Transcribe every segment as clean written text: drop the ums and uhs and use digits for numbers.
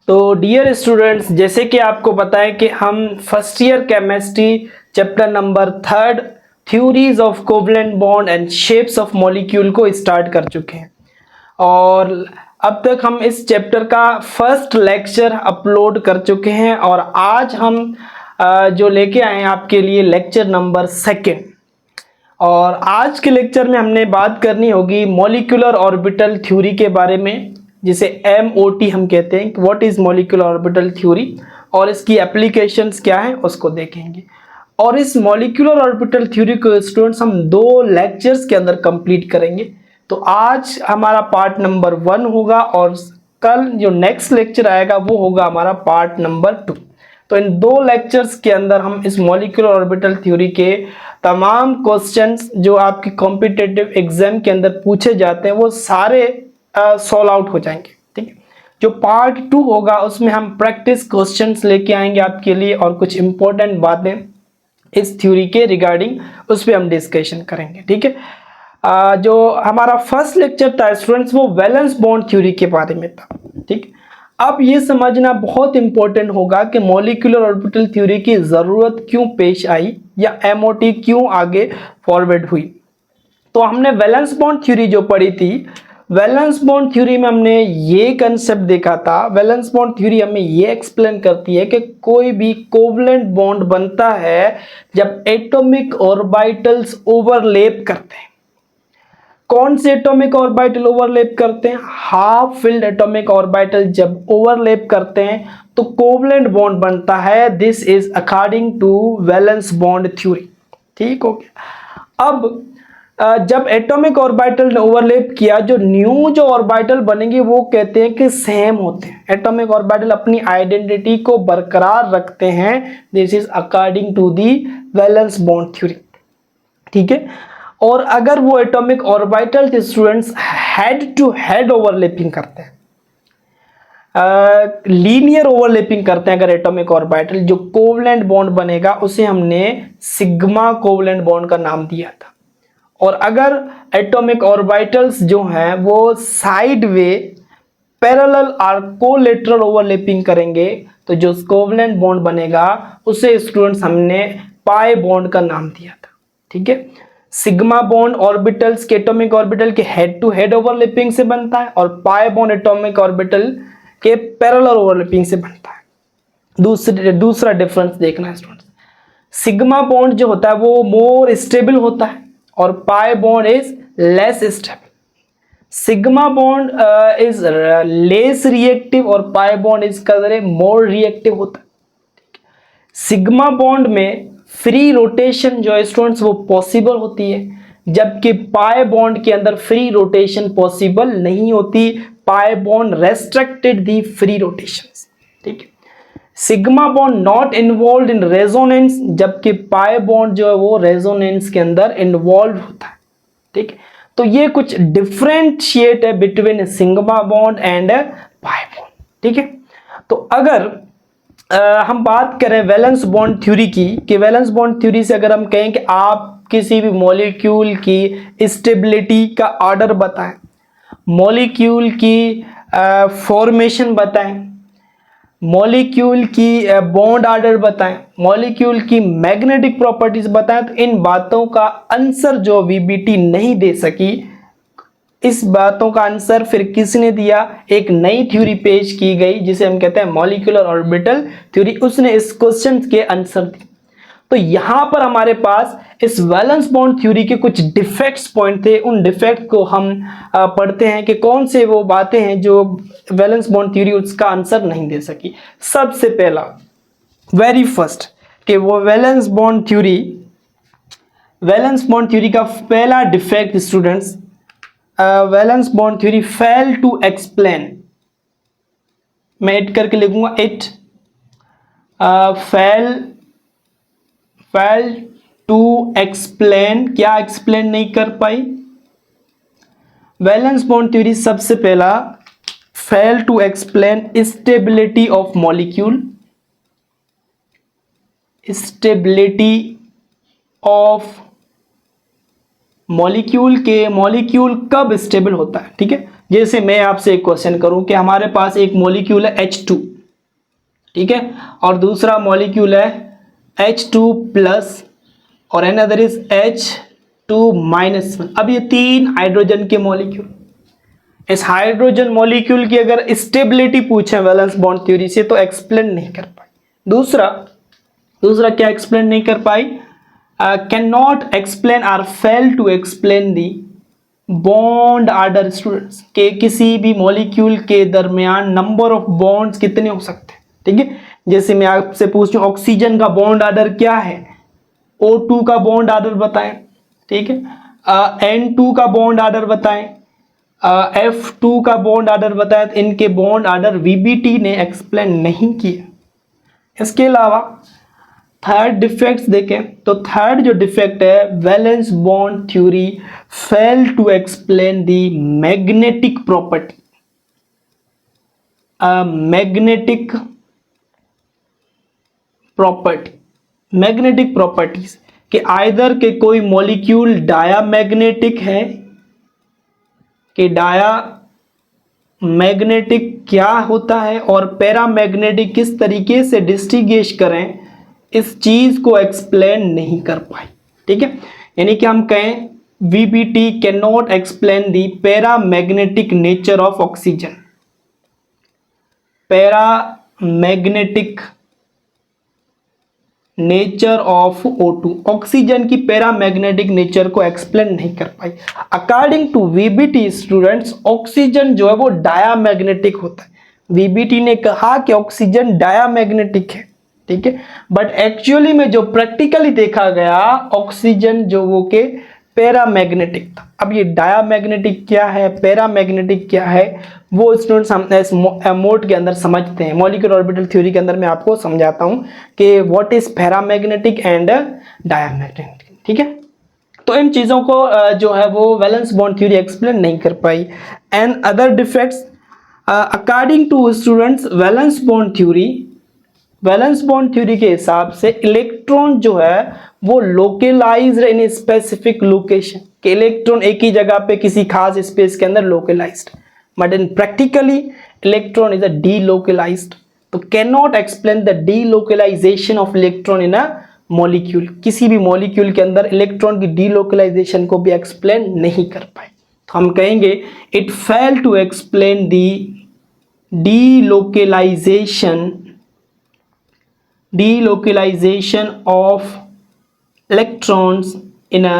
तो dear students, जैसे कि आपको पता है कि हम first year chemistry chapter number 3 theories of covalent bond and shapes of molecule को स्टार्ट कर चुके हैं और अब तक हम इस चैप्टर का फर्स्ट लेक्चर अपलोड कर चुके हैं और आज हम जो लेके आए हैं आपके लिए लेक्चर नंबर 2। और आज के लेक्चर में हमने बात करनी होगी मॉलिक्यूलर ऑर्बिटल थ्योरी के बारे में, जिसे MOT हम कहते हैं। What is molecular orbital theory और इसकी एप्लीकेशंस क्या है उसको देखेंगे। और इस मॉलिक्यूलर ऑर्बिटल थ्योरी को स्टूडेंट्स हम 2 लेक्चर्स के अंदर कंप्लीट करेंगे। तो आज हमारा पार्ट नंबर 1 होगा और कल जो नेक्स्ट लेक्चर आएगा वो होगा हमारा पार्ट नंबर 2। तो इन 2 लेक्चर्स के अंदर हम इस मॉलिक्यूलर ऑर्बिटल थ्योरी के तमाम क्वेश्चंस जो आपके कॉम्पिटिटिव एग्जाम के अंदर पूछे जाते हैं वो सारे सॉल्व आउट हो जाएंगे। ठीक है, जो पार्ट 2 होगा उसमें हम प्रैक्टिस क्वेश्चंस लेके आएंगे आपके लिए और कुछ इंपॉर्टेंट बातें इस थ्योरी के रिगार्डिंग उस पर हम डिस्कशन करेंगे। ठीक है, जो हमारा फर्स्ट लेक्चर था स्टूडेंट्स वो वैलेंस बॉन्ड थ्योरी के बारे में था। ठीक, अब ये समझना बहुत इंपॉर्टेंट होगा कि मॉलिक्यूलर ऑर्बिटल थ्योरी की ज़रूरत क्यों पेश आई या MOT क्यों आगे फॉरवर्ड हुई। तो हमने वैलेंस बॉन्ड थ्योरी जो पढ़ी थी, वैलेंस बॉन्ड थ्योरी में हमने ये कंसेप्ट देखा था। वैलेंस बॉन्ड थ्योरी हमें ये एक्सप्लेन करती है कि कोई भी कोवलेंट बॉन्ड बनता है जब एटॉमिक ऑर्बिटल्स ओवरलैप करते हैं। कौन से एटॉमिक ऑर्बिटल ओवरलैप करते हैं? हाफ फिल्ड एटॉमिक ऑर्बिटल जब ओवरलैप करते हैं तो कोवलेंट बॉन्ड बनता है। This is according to valence bond theory. ठीक हो गया। अब जब एटॉमिक ऑर्बिटल ने ओवरलैप किया, जो न्यू जो ऑर्बिटल बनेंगे वो कहते हैं कि सेम होते हैं। एटॉमिक ऑर्बिटल अपनी आइडेंटिटी को बरकरार रखते हैं। This is according to the valence bond theory. ठीक है, और अगर वो atomic orbital students head to head overlapping करते हैं, लीनियर ओवरलैपिंग करते हैं, अगर एटॉमिक ऑर्बिटल, जो कोवलेंट बॉन्ड बनेगा उसे हमने सिग्मा कोवलेंट बॉन्ड का नाम दिया था। और अगर एटॉमिक ऑर्बिटल्स जो हैं वो साइड वे पैरेलल और कोलेटरल ओवरलैपिंग करेंगे तो जो कोवलेंट बॉन्ड बनेगा उसे स्टूडेंट्स हमने पाई बॉन्ड का नाम दिया था। ठीक है, सिग्मा बॉन्ड ऑर्बिटल्स के एटॉमिक ऑर्बिटल के हेड टू हेड ओवरलैपिंग से बनता है और पाई बॉन्ड एटॉमिक ऑर्बिटल के पैरेलल ओवरलैपिंग से बनता है। दूसरा डिफरेंस देखना है स्टूडेंट्स, सिग्मा बॉन्ड जो होता है वो मोर स्टेबल होता है और pi bond is less stable. Sigma bond is less reactive और pi bond is more reactive होता है। सिग्मा बॉन्ड में फ्री रोटेशन जो स्टूडेंट्स वो पॉसिबल होती है, जबकि पाई बॉन्ड के अंदर फ्री रोटेशन पॉसिबल नहीं होती। पाई बॉन्ड रेस्ट्रिक्टेड दी फ्री रोटेशन। ठीक है, sigma bond not involve in resonance, जबकि पाई बॉन्ड जो है वो रेजोनेंस के अंदर इन्वॉल्व होता है। ठीक है, तो ये कुछ डिफरेंशिएट है between sigma bond and pi bond. ठीक है, तो अगर हम बात करें वैलेंस बॉन्ड थ्योरी की, कि वैलेंस बॉन्ड थ्योरी से अगर हम कहें कि आप किसी भी मॉलिक्यूल की स्टेबिलिटी का ऑर्डर बताएं, मॉलिक्यूल की फॉर्मेशन बताएं, मॉलिक्यूल की बॉन्ड ऑर्डर बताएं, मॉलिक्यूल की मैग्नेटिक प्रॉपर्टीज बताएं, तो इन बातों का आंसर जो VBT नहीं दे सकी, इस बातों का आंसर फिर किसने दिया? एक नई थ्योरी पेश की गई जिसे हम कहते हैं मॉलिक्यूलर ऑर्बिटल थ्योरी। उसने इस क्वेश्चन के आंसर दिए। तो यहां पर हमारे पास इस वैलेंस बॉन्ड थ्योरी के कुछ डिफेक्ट्स पॉइंट थे। उन डिफेक्ट को हम पढ़ते हैं कि कौन से वो बातें हैं जो वैलेंस बॉन्ड थ्योरी उसका आंसर नहीं दे सकी। सबसे पहला, वेरी फर्स्ट, कि वो वैलेंस बॉन्ड थ्योरी का पहला defect students, valence bond theory fail to explain, मैं इट करके लिखूंगा, इट फेल टू एक्सप्लेन। क्या एक्सप्लेन नहीं कर पाई? वैलेंस बॉन्ड थ्योरी सबसे पहला fail to explain stability of molecule, stability of molecule कब स्टेबल होता है। ठीक है, जैसे मैं आपसे एक क्वेश्चन करूं कि हमारे पास एक मॉलिक्यूल है H2, ठीक है, और दूसरा मॉलिक्यूल है H2+ और अनदर इज H2-1। अब ये 3 हाइड्रोजन के मॉलिक्यूल, इस हाइड्रोजन मॉलिक्यूल की अगर स्टेबिलिटी पूछे वैलेंस बॉन्ड थ्योरी से तो एक्सप्लेन नहीं कर पाई। दूसरा क्या एक्सप्लेन नहीं कर पाई, कैन नॉट एक्सप्लेन और fail to explain the bond order students, के किसी भी मॉलिक्यूल के दरमियान नंबर ऑफ बॉन्ड्स कितने हो सकते हैं। ठीक है, जैसे मैं आपसे पूछूं ऑक्सीजन का बॉन्ड आर्डर क्या है, O2 का बॉन्ड आर्डर बताएं। ठीक है, N2 का बॉन्ड आर्डर बताएं, F2 का बॉन्ड आर्डर बताएं। तो इनके बॉन्ड आर्डर VBT ने एक्सप्लेन नहीं किया। इसके अलावा थर्ड डिफेक्ट्स देखें तो थर्ड जो डिफेक्ट है, valence bond theory fail to explain the magnetic property, magnetic properties कि आइदर के कोई मॉलिक्यूल डायामैग्नेटिक है, कि डायामैग्नेटिक क्या होता है और पैरामैग्नेटिक किस तरीके से डिस्टिंग्विश करें, इस चीज को एक्सप्लेन नहीं कर पाई। ठीक है, यानी कि हम कहें VBT can not explain the paramagnetic nature of oxygen, paramagnetic nature of O2, oxygen की पैरामैग्नेटिक नेचर को एक्सप्लेन नहीं कर पाई। According to VBT students, oxygen जो है वो डायामैग्नेटिक होता है। VBT ने कहा कि ऑक्सीजन डायामैग्नेटिक है। ठीक है, बट एक्चुअली में जो प्रैक्टिकली देखा गया, ऑक्सीजन जो वो के पैरामैग्नेटिक था। अब ये डायामैग्नेटिक क्या है, पैरामैग्नेटिक क्या है, वो स्टूडेंट्स हम इस मोड के अंदर समझते हैं। मॉलिक्यूलर ऑर्बिटल थ्योरी के अंदर मैं आपको समझाता हूं कि what is paramagnetic and diamagnetic. ठीक है, तो इन चीजों को जो है वो वैलेंस बॉन्ड थ्योरी एक्सप्लेन नहीं कर पाई। And other defects according to students, valence bond theory के हिसाब से इलेक्ट्रॉन जो है वो लोकलाइज्ड इन स्पेसिफिक लोकेशन, कि इलेक्ट्रॉन एक ही जगह पे किसी खास स्पेस के अंदर localised, but in practically electron is a delocalised. तो can not explain the delocalisation of electron in a molecule, किसी भी मॉलिक्यूल के अंदर इलेक्ट्रॉन की डीलोकलाइजेशन को भी एक्सप्लेन नहीं कर पाए। तो हम कहेंगे it fail to explain the delocalization of electrons in a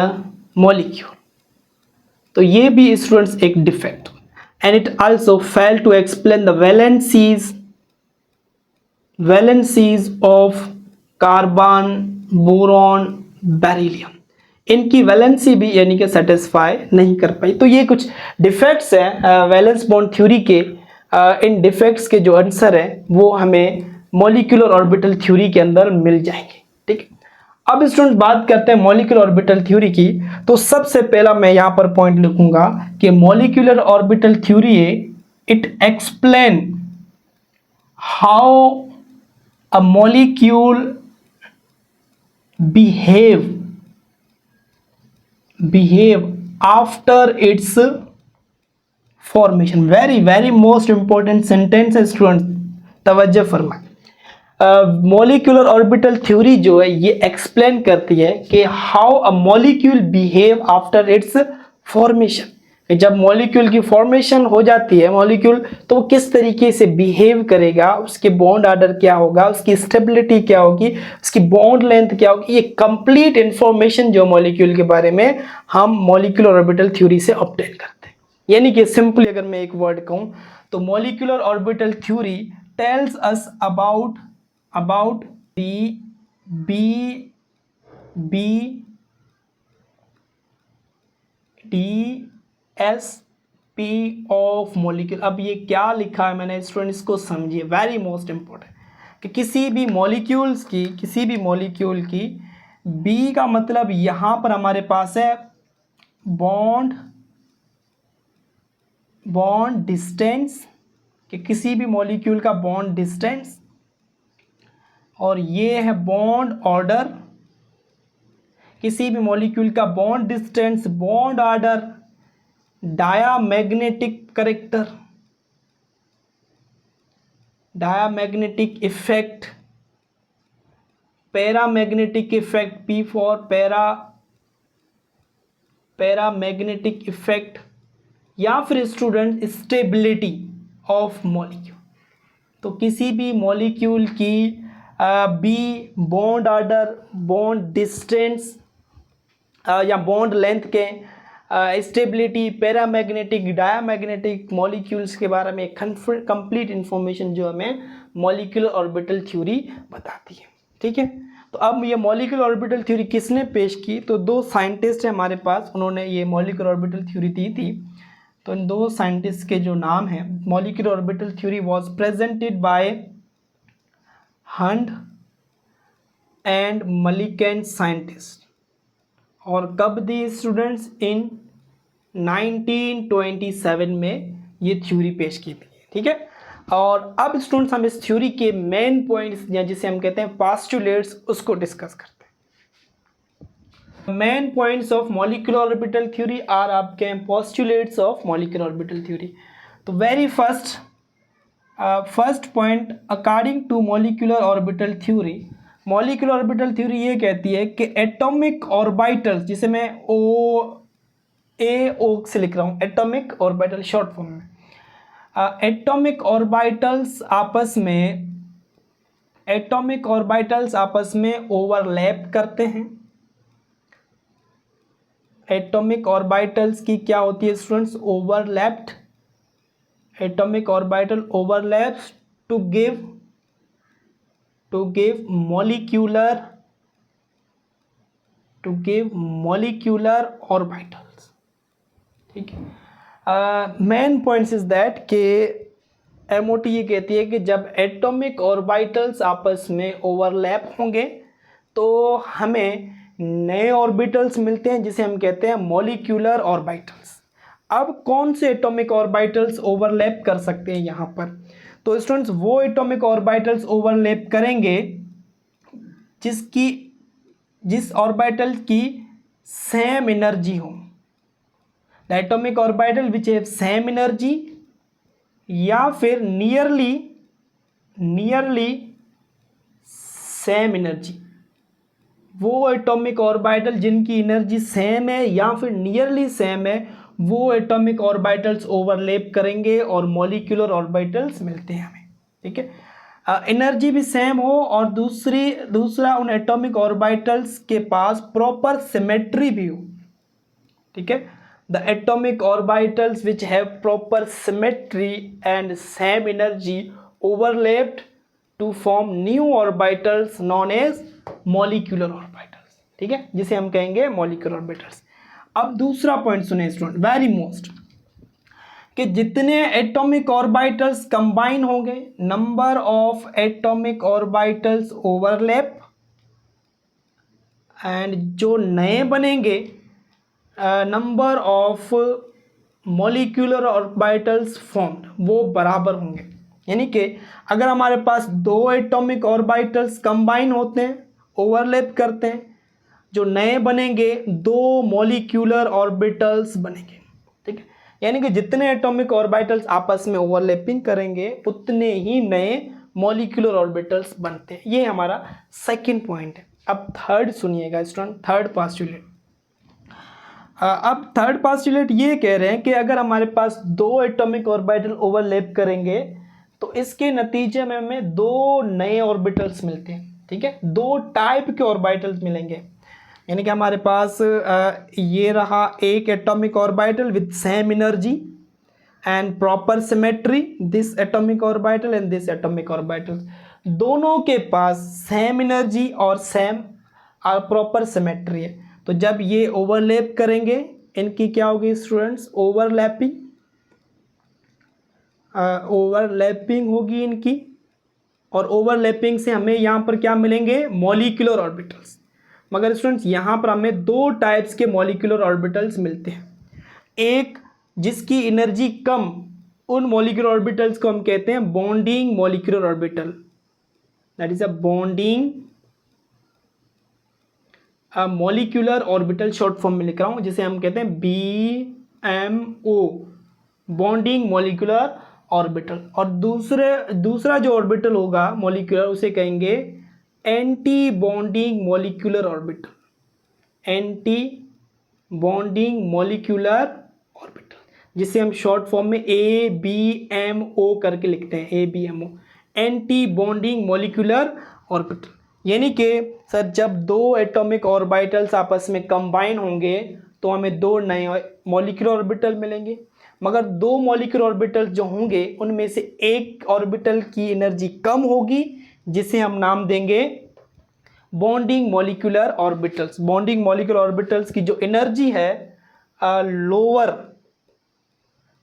molecule। तो ये भी स्टूडेंट्स एक defect. And it also fail to explain the valencies of carbon, boron, beryllium, इनकी वैलेंसी भी यानी कि सेटिस्फाई नहीं कर पाई। तो ये कुछ डिफेक्ट्स हैं वैलेंस बॉन्ड थ्योरी के। इन डिफेक्ट्स के जो आंसर है वो हमें मॉलिक्यूलर ऑर्बिटल थ्योरी के अंदर मिल जाएंगे। ठीक है, अब स्टूडेंट बात करते हैं मॉलिक्यूलर ऑर्बिटल थ्योरी की। तो सबसे पहला मैं यहां पर पॉइंट लिखूंगा कि molecular orbital theory it explain how a molecule behave after its formation। very most important sentence है स्टूडेंट, तवज्जो फरमाएं। मॉलिक्यूलर ऑर्बिटल थ्योरी जो है ये एक्सप्लेन करती है कि how a molecule behave after it's formation. जब मॉलिक्यूल की फॉर्मेशन हो जाती है मॉलिक्यूल, तो वो किस तरीके से बिहेव करेगा, उसके बॉन्ड आर्डर क्या होगा, उसकी स्टेबिलिटी क्या होगी, उसकी बॉन्ड लेंथ क्या होगी, ये कंप्लीट इंफॉर्मेशन जो मॉलिक्यूल के बारे में हम मॉलिक्यूलर ऑर्बिटल थ्योरी से ऑब्टेन करते हैं। यानी कि सिंपली अगर मैं एक वर्ड कहूं तो molecular orbital theory tells us about the BDSP of molecule. अब ये क्या लिखा है मैंने स्टूडेंट, इसको समझिए, वेरी मोस्ट इंपॉर्टेंट, कि किसी भी मॉलिक्यूल की बी का मतलब यहां पर हमारे पास है बॉन्ड डिस्टेंस, कि किसी भी मॉलिक्यूल का बॉन्ड डिस्टेंस, और ये है बॉन्ड ऑर्डर, किसी भी मॉलिक्यूल का bond distance, bond order, diamagnetic character, diamagnetic effect, paramagnetic effect, P for paramagnetic effect, या फिर स्टूडेंट स्टेबिलिटी ऑफ मॉलिक्यूल। तो किसी भी मॉलिक्यूल की बी बॉन्ड ऑर्डर, बॉन्ड डिस्टेंस या बॉन्ड लेंथ के स्टेबिलिटी, पैरामैग्नेटिक, डायामैग्नेटिक मॉलिक्यूल्स के बारे में कंप्लीट इंफॉर्मेशन जो हमें मॉलिक्यूलर ऑर्बिटल थ्योरी बताती है। ठीक है, तो अब ये मॉलिक्यूलर ऑर्बिटल थ्योरी किसने पेश की? तो दो साइंटिस्ट हैं हमारे पास, उन्होंने ये मॉलिक्यूलर ऑर्बिटल थ्योरी दी थी। तो इन दो साइंटिस्ट के जो नाम हैं, molecular orbital theory was presented by Hund and Mulliken scientist. और कब दी स्टूडेंट्स? इन 1927 में ये थ्योरी पेश की थी। ठीक है, और अब स्टूडेंट्स हम इस थ्योरी के मेन पॉइंट्स या जिसे हम कहते हैं पोस्टुलेट्स, उसको डिस्कस करते हैं। Main points of molecular orbital theory are आपके postulates of molecular orbital theory. तो very first point, according to molecular orbital theory, molecular orbital theory ये कहती है कि एटॉमिक ऑर्बिटल्स, जिसे मैं ओ से लिख रहा हूँ, एटॉमिक ऑर्बिटल शॉर्ट फॉर्म में, एटॉमिक ऑर्बिटल्स आपस में ओवरलैप करते हैं। एटॉमिक ऑर्बिटल्स की क्या होती है students? Overlapped. Atomic orbital overlaps to give molecular orbitals। ठीक है, मेन पॉइंट्स इज दैट के MOT ये कहती है कि जब एटॉमिक ऑर्बिटल्स आपस में ओवरलैप होंगे तो हमें नए ऑर्बिटल्स मिलते हैं, जिसे हम कहते हैं मॉलिक्यूलर ऑर्बिटल्स। अब कौन से एटॉमिक ऑर्बिटल्स ओवरलैप कर सकते हैं यहाँ पर? तो स्टूडेंट्स वो एटॉमिक ऑर्बिटल्स ओवरलैप करेंगे जिस ऑर्बिटल की सेम एनर्जी हो। The atomic orbital which have same energy, या फिर नियरली सेम एनर्जी। वो एटॉमिक ऑर्बिटल जिनकी एनर्जी सेम है या फिर नियरली सेम है, वो एटॉमिक ऑर्बिटल्स ओवरलैप करेंगे और मॉलिक्यूलर ऑर्बिटल्स मिलते हैं हमें। ठीक है, एनर्जी भी सेम हो और दूसरा उन एटॉमिक ऑर्बिटल्स के पास प्रॉपर सिमेट्री भी हो। ठीक है, the atomic orbitals which have proper symmetry and same energy overlapped to form new orbitals known as molecular orbitals. ठीक है, जिसे हम कहेंगे मॉलिक्यूलर ऑर्बिटल्स। अब दूसरा पॉइंट सुने स्टूडेंट, वेरी मोस्ट, कि जितने एटॉमिक ऑर्बिटल्स कंबाइन होंगे, number of atomic orbitals overlap, and जो नए बनेंगे number of molecular orbitals formed, वो बराबर होंगे। यानी कि अगर हमारे पास दो एटॉमिक ऑर्बिटल्स कंबाइन होते हैं, ओवरलैप करते हैं, जो नए बनेंगे दो मॉलिक्यूलर ऑर्बिटल्स बनेंगे। ठीक है, यानी कि जितने एटॉमिक ऑर्बिटल्स आपस में ओवरलैपिंग करेंगे उतने ही नए मॉलिक्यूलर ऑर्बिटल्स बनते हैं। ये हमारा सेकंड पॉइंट है। अब थर्ड सुनिएगा स्टूडेंट, थर्ड पोस्टुलेट। अब थर्ड पोस्टुलेट ये कह रहे हैं कि अगर हमारे पास दो एटॉमिक ऑर्बिटल ओवरलैप करेंगे तो इसके नतीजे में हमें दो नए ऑर्बिटल्स मिलते हैं। ठीक है, दो टाइप के ऑर्बिटल्स मिलेंगे। यानी कि हमारे पास ये रहा एक atomic orbital with same energy and proper symmetry, this atomic orbital and this atomic orbital, दोनों के पास सेम एनर्जी और सेम प्रॉपर सिमेट्री है। तो जब ये ओवरलैप करेंगे, इनकी क्या होगी स्टूडेंट्स? ओवरलैपिंग होगी इनकी, और ओवरलैपिंग से हमें यहाँ पर क्या मिलेंगे? Molecular orbitals. मगर स्टूडेंट्स यहाँ पर हमें दो टाइप्स के मॉलिक्यूलर ऑर्बिटल्स मिलते हैं। एक जिसकी एनर्जी कम, उन मॉलिक्यूलर ऑर्बिटल्स को हम कहते हैं bonding molecular orbital, that is a bonding molecular orbital, short form में लिख रहा हूँ, जिसे हम कहते हैं BMO, बॉन्डिंग मॉलिक्यूलर ऑर्बिटल, और दूसरा जो ऑर्बिटल होगा मॉलिक्यूलर उसे कहेंगे anti bonding molecular orbital, anti bonding molecular orbital, जिसे हम शॉर्ट फॉर्म में ABMO करके लिखते हैं, ABMO, anti bonding molecular orbital. यानी कि सर जब दो एटॉमिक ऑर्बिटल्स आपस में कंबाइन होंगे तो हमें दो नए मॉलिक्यूलर ऑर्बिटल मिलेंगे, मगर दो मॉलिक्यूलर ऑर्बिटल जो होंगे उनमें से एक ऑर्बिटल की एनर्जी कम होगी, जिसे हम नाम देंगे bonding molecular orbitals. Bonding molecular orbitals की जो एनर्जी है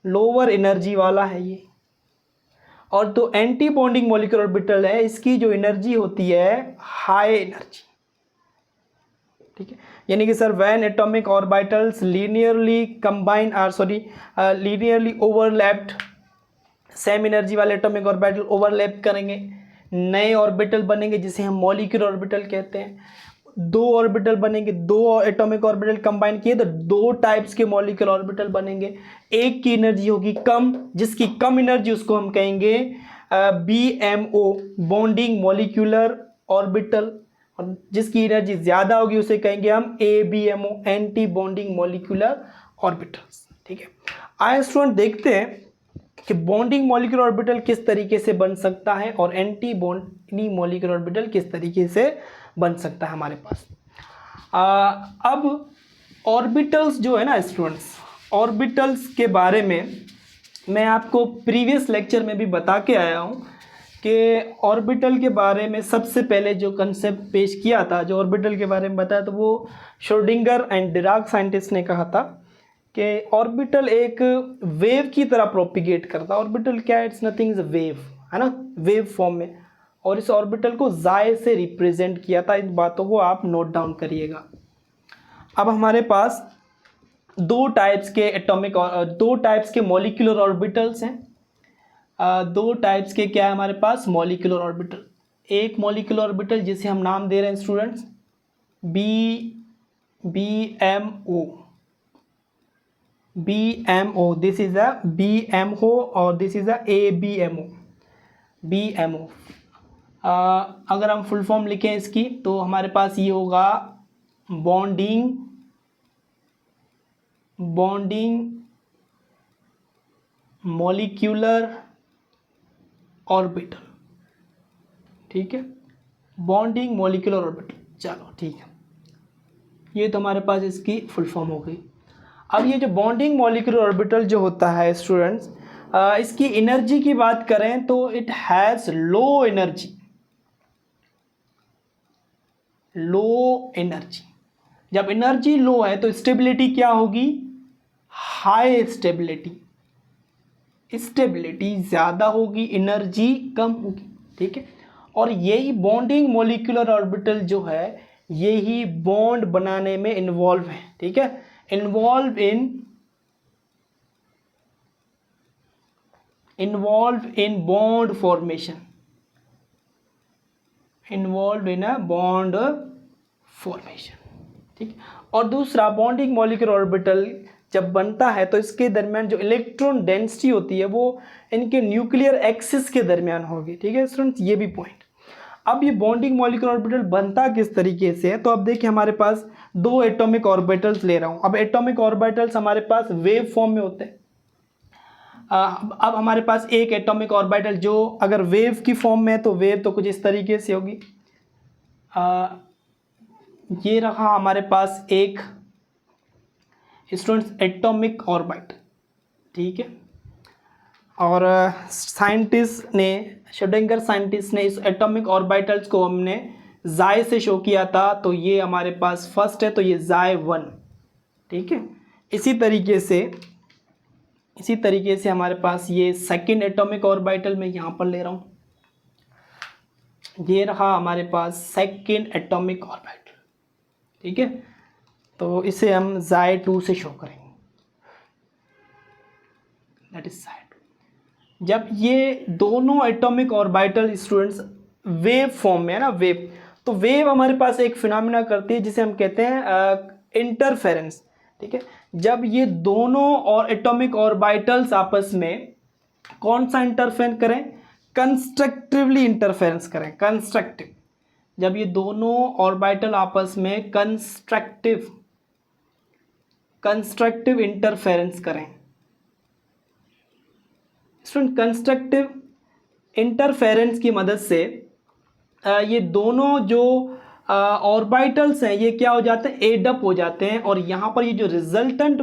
लोअर एनर्जी वाला है ये, और तो एंटी बॉन्डिंग मॉलिक्यूलर ऑर्बिटल है, इसकी जो एनर्जी होती है हाई एनर्जी। ठीक है, यानी कि sir when atomic orbitals linearly combine linearly overlapped, same energy वाले एटॉमिक ऑर्बिटल ओवरलैप करेंगे, नए ऑर्बिटल बनेंगे जिसे हम मॉलिक्यूलर ऑर्बिटल कहते हैं। दो ऑर्बिटल बनेंगे, दो एटॉमिक ऑर्बिटल कंबाइन किए तो दो टाइप्स के मॉलिक्यूलर ऑर्बिटल बनेंगे। एक की एनर्जी होगी कम, जिसकी कम एनर्जी उसको हम कहेंगे BMO, बॉन्डिंग मॉलिक्यूलर ऑर्बिटल, और जिसकी एनर्जी ज़्यादा होगी उसे कहेंगे हम ABMO, anti bonding molecular orbitals. ठीक है, आइए स्टूडेंट देखते हैं कि बॉन्डिंग मॉलिक्यूलर ऑर्बिटल किस तरीके से बन सकता है और एंटी बॉन्डिंग मॉलिक्यूलर ऑर्बिटल किस तरीके से बन सकता है हमारे पास। अब ऑर्बिटल्स जो है ना स्टूडेंट्स, ऑर्बिटल्स के बारे में मैं आपको प्रीवियस लेक्चर में भी बता के आया हूँ कि ऑर्बिटल के बारे में सबसे पहले जो कंसेप्ट पेश किया था, जो ऑर्बिटल के बारे में बताया, तो वो श्रोडिंगर एंड डिराक साइंटिस्ट ने कहा था कि ऑर्बिटल एक वेव की तरह प्रोपिगेट करता है। ऑर्बिटल क्या है? It's nothing, is a wave, है ना, वेव फॉर्म में, और इस ऑर्बिटल को जाए से रिप्रेजेंट किया था। इन बातों को आप नोट डाउन करिएगा। अब हमारे पास दो टाइप्स के मॉलिक्यूलर ऑर्बिटल्स हैं। दो टाइप्स के क्या है हमारे पास? Molecular orbital. एक मॉलिक्यूलर ऑर्बिटल जिसे हम नाम दे रहे हैं students BMO, this is a BMO और this is a ABMO, BMO। अगर हम फुल फॉर्म लिखें इसकी तो हमारे पास ये होगा बॉन्डिंग मॉलिक्यूलर ऑर्बिटल। ठीक है, बॉन्डिंग मॉलिक्यूलर ऑर्बिटल। चलो ठीक है, ये तो हमारे पास इसकी फुल फॉर्म हो गई। अब ये जो बॉन्डिंग मॉलिक्यूलर ऑर्बिटल जो होता है स्टूडेंट्स, इसकी एनर्जी की बात करें तो इट हैज़ लो एनर्जी। जब एनर्जी लो है तो स्टेबिलिटी क्या होगी? हाई स्टेबिलिटी ज़्यादा होगी, एनर्जी कम होगी। ठीक है, और यही बॉन्डिंग मॉलिक्यूलर ऑर्बिटल जो है यही बॉन्ड बनाने में इन्वॉल्व है। ठीक है, इन्वॉल्व इन बॉन्ड फॉर्मेशन, ठीक। और दूसरा, बॉन्डिंग मॉलिक्यूलर ऑर्बिटल जब बनता है तो इसके दरमियान जो इलेक्ट्रॉन डेंसिटी होती है वो इनके न्यूक्लियर एक्सिस के दरमियान होगी। ठीक है स्टूडेंट्स, ये भी पॉइंट। अब ये बॉन्डिंग मॉलिक्यूलर ऑर्बिटल बनता किस तरीके से है, तो अब देखिए हमारे पास दो एटॉमिक ऑर्बिटल्स ले रहा हूँ। अब एटॉमिक ऑर्बिटल्स हमारे पास वेव फॉर्म में होते हैं। अब हमारे पास एक एटॉमिक ऑर्बिटल जो अगर वेव की फॉर्म में है तो वेव तो कुछ इस तरीके से होगी। ये रहा हमारे पास एक स्टूडेंट्स एटॉमिक ऑर्बिटल। ठीक है, और श्रोडिंगर साइंटिस्ट ने इस एटॉमिक ऑर्बिटल्स को हमने जाए से शो किया था, तो ये हमारे पास फर्स्ट है, तो ये जाए 1। ठीक है, इसी तरीके से हमारे पास ये सेकंड एटॉमिक ऑर्बिटल में यहाँ पर ले रहा हूँ, ये रहा हमारे पास सेकंड एटॉमिक ऑर्बिटल। ठीक है, तो इसे हम जाए 2 से शो करेंगे, दैट इज जाए 2। जब ये दोनों atomic orbital students wave form में है ना, वेव, तो वेव हमारे पास एक फिनोमेना करती है जिसे हम कहते हैं इंटरफेरेंस। ठीक है, जब ये दोनों और एटॉमिक ऑर्बिटल्स आपस में कौन सा इंटरफेरेंस करें, कंस्ट्रक्टिवली इंटरफेरेंस करें, कंस्ट्रक्टिव, जब ये दोनों ऑर्बिटल आपस में कंस्ट्रक्टिव इंटरफेरेंस करें। स्टूडेंट कंस्ट्रक्टिव इंटरफेरेंस की मदद से ये दोनों जो ऑर्बिटल्स हैं ये क्या हो जाते हैं, एडअप हो जाते हैं, और यहाँ पर ये जो रिजल्टेंट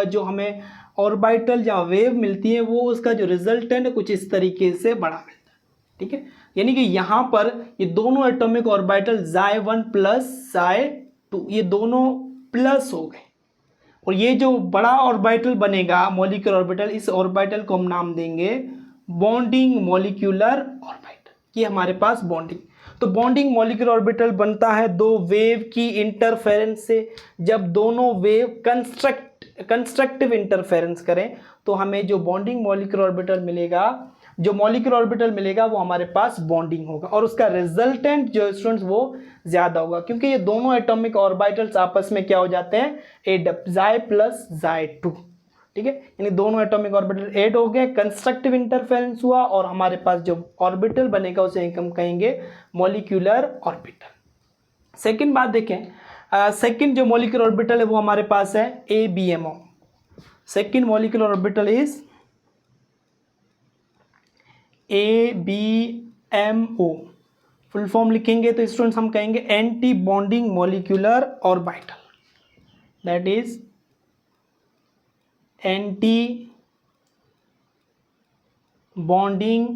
जो हमें ऑर्बिटल या वेव मिलती है वो उसका जो रिजल्टेंट है कुछ इस तरीके से बड़ा मिलता है। ठीक है, यानी कि यहाँ पर ये दोनों atomic orbital Xi1 plus Xi2 ये दोनों प्लस हो गए, और ये जो बड़ा ऑर्बिटल बनेगा मॉलिक्यूलर ऑर्बिटल, इस ऑर्बिटल को हम नाम देंगे बॉन्डिंग मॉलिक्यूलर ऑर्बिटल। ये हमारे पास बॉन्डिंग, तो बॉन्डिंग मॉलिक्यूलर ऑर्बिटल बनता है दो वेव की इंटरफेरेंस से। जब दोनों वेव कंस्ट्रक्टिव इंटरफेरेंस करें तो हमें जो बॉन्डिंग मॉलिक्यूलर ऑर्बिटल मिलेगा, जो मॉलिक्यूलर ऑर्बिटल मिलेगा वो हमारे पास बॉन्डिंग होगा, और उसका रिजल्टेंट जो स्टूडेंट्स वो ज्यादा होगा, क्योंकि ये दोनों एटॉमिक ऑर्बिटल्स आपस में क्या हो जाते हैं, एडअप, Xi प्लस Xi2। ठीक है, यानी दोनों एटॉमिक ऑर्बिटल ऐड हो गए, कंस्ट्रक्टिव इंटरफेरेंस हुआ, और हमारे पास जो ऑर्बिटल बनेगा उसे हम कहेंगे मॉलिक्यूलर ऑर्बिटल। सेकंड बात देखें, सेकंड जो मॉलिक्यूलर ऑर्बिटल है वो हमारे पास है ABMO। Second molecular orbital is ABMO। Full form लिखेंगे तो स्टूडेंट्स हम कहेंगे anti bonding molecular orbital, that is anti bonding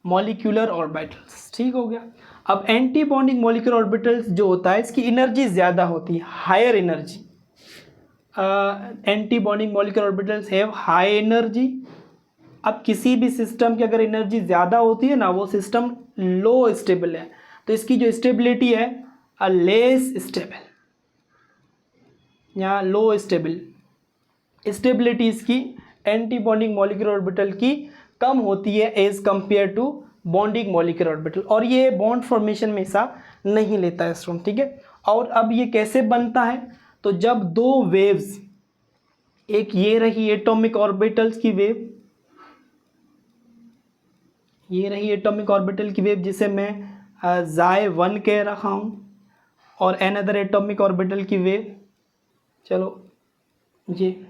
molecular orbitals. ठीक हो गया। अब एंटी बॉन्डिंग मॉलिक्यूलर ऑर्बिटल्स जो होता है इसकी एनर्जी ज़्यादा होती है, higher energy. Anti bonding molecular orbitals have high energy. अब किसी भी सिस्टम की अगर एनर्जी ज़्यादा होती है ना, वो सिस्टम लो स्टेबल है, तो इसकी जो स्टेबिलिटी है लेस स्टेबल या लो स्टेबल, स्टेबिलिटी इसकी एंटी बॉन्डिंग मॉलिक्यूलर ऑर्बिटल की कम होती है as compare to bonding molecular orbital, और ये बॉन्ड फॉर्मेशन में हिस्सा नहीं लेता है स्टूडेंट। ठीक है, और अब ये कैसे बनता है, तो जब दो वेव्स, एक ये रही एटॉमिक ऑर्बिटल्स की वेव, ये रही एटॉमिक ऑर्बिटल की वेव जिसे मैं Xi1 कह रहा हूँ, और अनदर एटॉमिक ऑर्बिटल की वेव, चलो ये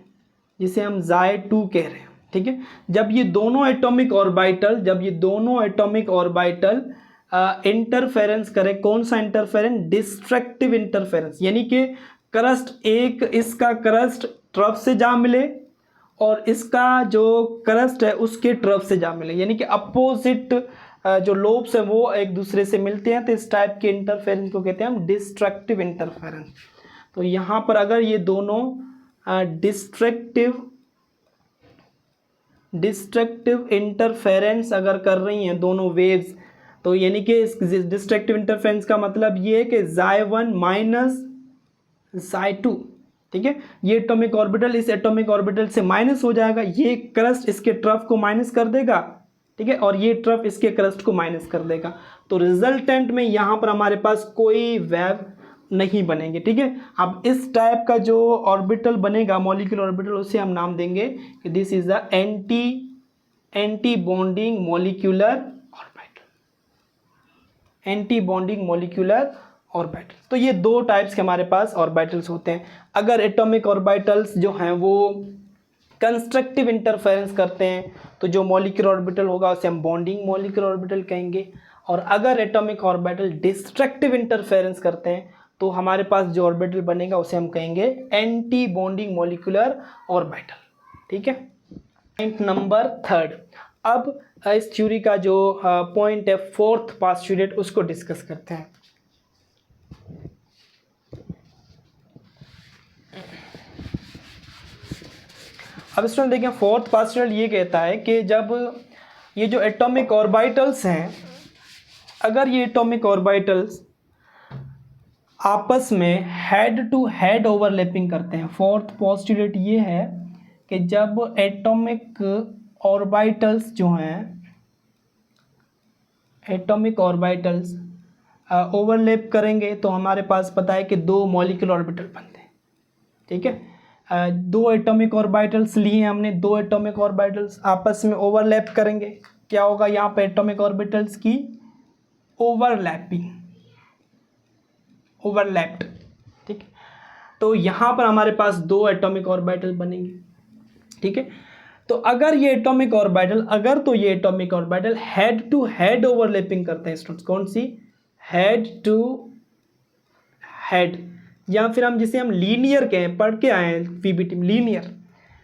जिसे हम Xi2 कह रहे हैं। ठीक है, जब ये दोनों एटॉमिक ऑर्बिटल इंटरफेरेंस करें, कौन सा इंटरफेरेंस, डिस्ट्रक्टिव इंटरफेरेंस, यानी कि क्रस्ट, एक इसका क्रस्ट ट्रफ से जा मिले और इसका जो क्रस्ट है उसके ट्रफ से जा मिले, यानी कि अपोजिट जो लोब्स है वो एक दूसरे से मिलते हैं, तो इस टाइप के इंटरफेरेंस को कहते हैं हम डिस्ट्रक्टिव इंटरफेरेंस। तो यहाँ पर अगर ये दोनों डिस्ट्रक्टिव इंटरफेरेंस अगर कर रही हैं दोनों वेव्स, तो यानी कि इस डिस्ट्रक्टिव इंटरफेरेंस का मतलब ये है कि Xi1 माइनस Xi2। ठीक है, ये एटॉमिक ऑर्बिटल इस एटॉमिक ऑर्बिटल से माइनस हो जाएगा, ये क्रस्ट इसके ट्रफ को माइनस कर देगा। ठीक है, और ये ट्रफ इसके क्रस्ट को माइनस कर देगा, तो रिजल्टेंट में यहाँ पर हमारे पास कोई वेव नहीं बनेंगे। ठीक है, अब इस टाइप का जो ऑर्बिटल बनेगा मॉलिक्यूलर ऑर्बिटल, उसे हम नाम देंगे कि this is the anti bonding molecular orbital, anti bonding molecular orbital. तो ये दो टाइप्स के हमारे पास ऑर्बिटल्स होते हैं। अगर एटॉमिक ऑर्बिटल्स जो हैं वो कंस्ट्रक्टिव इंटरफेरेंस करते हैं तो जो मॉलिक्यूलर ऑर्बिटल होगा उसे हम बॉन्डिंग मॉलिक्यूलर ऑर्बिटल कहेंगे, और अगर एटॉमिक ऑर्बिटल डिस्ट्रक्टिव इंटरफेरेंस करते हैं तो हमारे पास जो ऑर्बिटल बनेगा उसे हम कहेंगे एंटी बॉन्डिंग मॉलिक्यूलर ऑर्बिटल। ठीक है, पॉइंट नंबर थर्ड। अब इस थ्योरी का जो पॉइंट है फोर्थ पोस्टुलेट उसको डिस्कस करते हैं। अब स्टूडेंट देखिए, फोर्थ पोस्टुलेट ये कहता है कि जब ये जो एटॉमिक ऑर्बिटल्स हैं, अगर ये एटॉमिक ऑर्बिटल्स आपस में हेड टू हेड ओवरलैपिंग करते हैं, फोर्थ पोस्टुलेट ये है कि जब एटॉमिक ऑर्बिटल्स जो हैं, एटॉमिक ऑर्बिटल्स ओवरलैप करेंगे तो हमारे पास पता है कि दो मॉलिक्यूलर ऑर्बिटल बनते हैं। ठीक है, दो एटॉमिक ऑर्बिटल्स लिए हमने, दो एटॉमिक ऑर्बिटल्स आपस में ओवरलैप करेंगे, क्या होगा यहाँ पे एटॉमिक ऑर्बिटल्स की ओवरलैपिंग, ओवरलैप्ड, ठीक है। तो यहाँ पर हमारे पास दो एटॉमिक ऑर्बिटल बनेंगे, ठीक है। तो अगर ये एटॉमिक ऑर्बिटल, अगर तो ये atomic orbital head to head overlapping करते हैं स्टूडेंट्स, कौन सी, हेड टू हेड, या फिर हम जिसे हम लीनियर कहें, पढ़ के आए हैं पीबीटी में, लीनियर,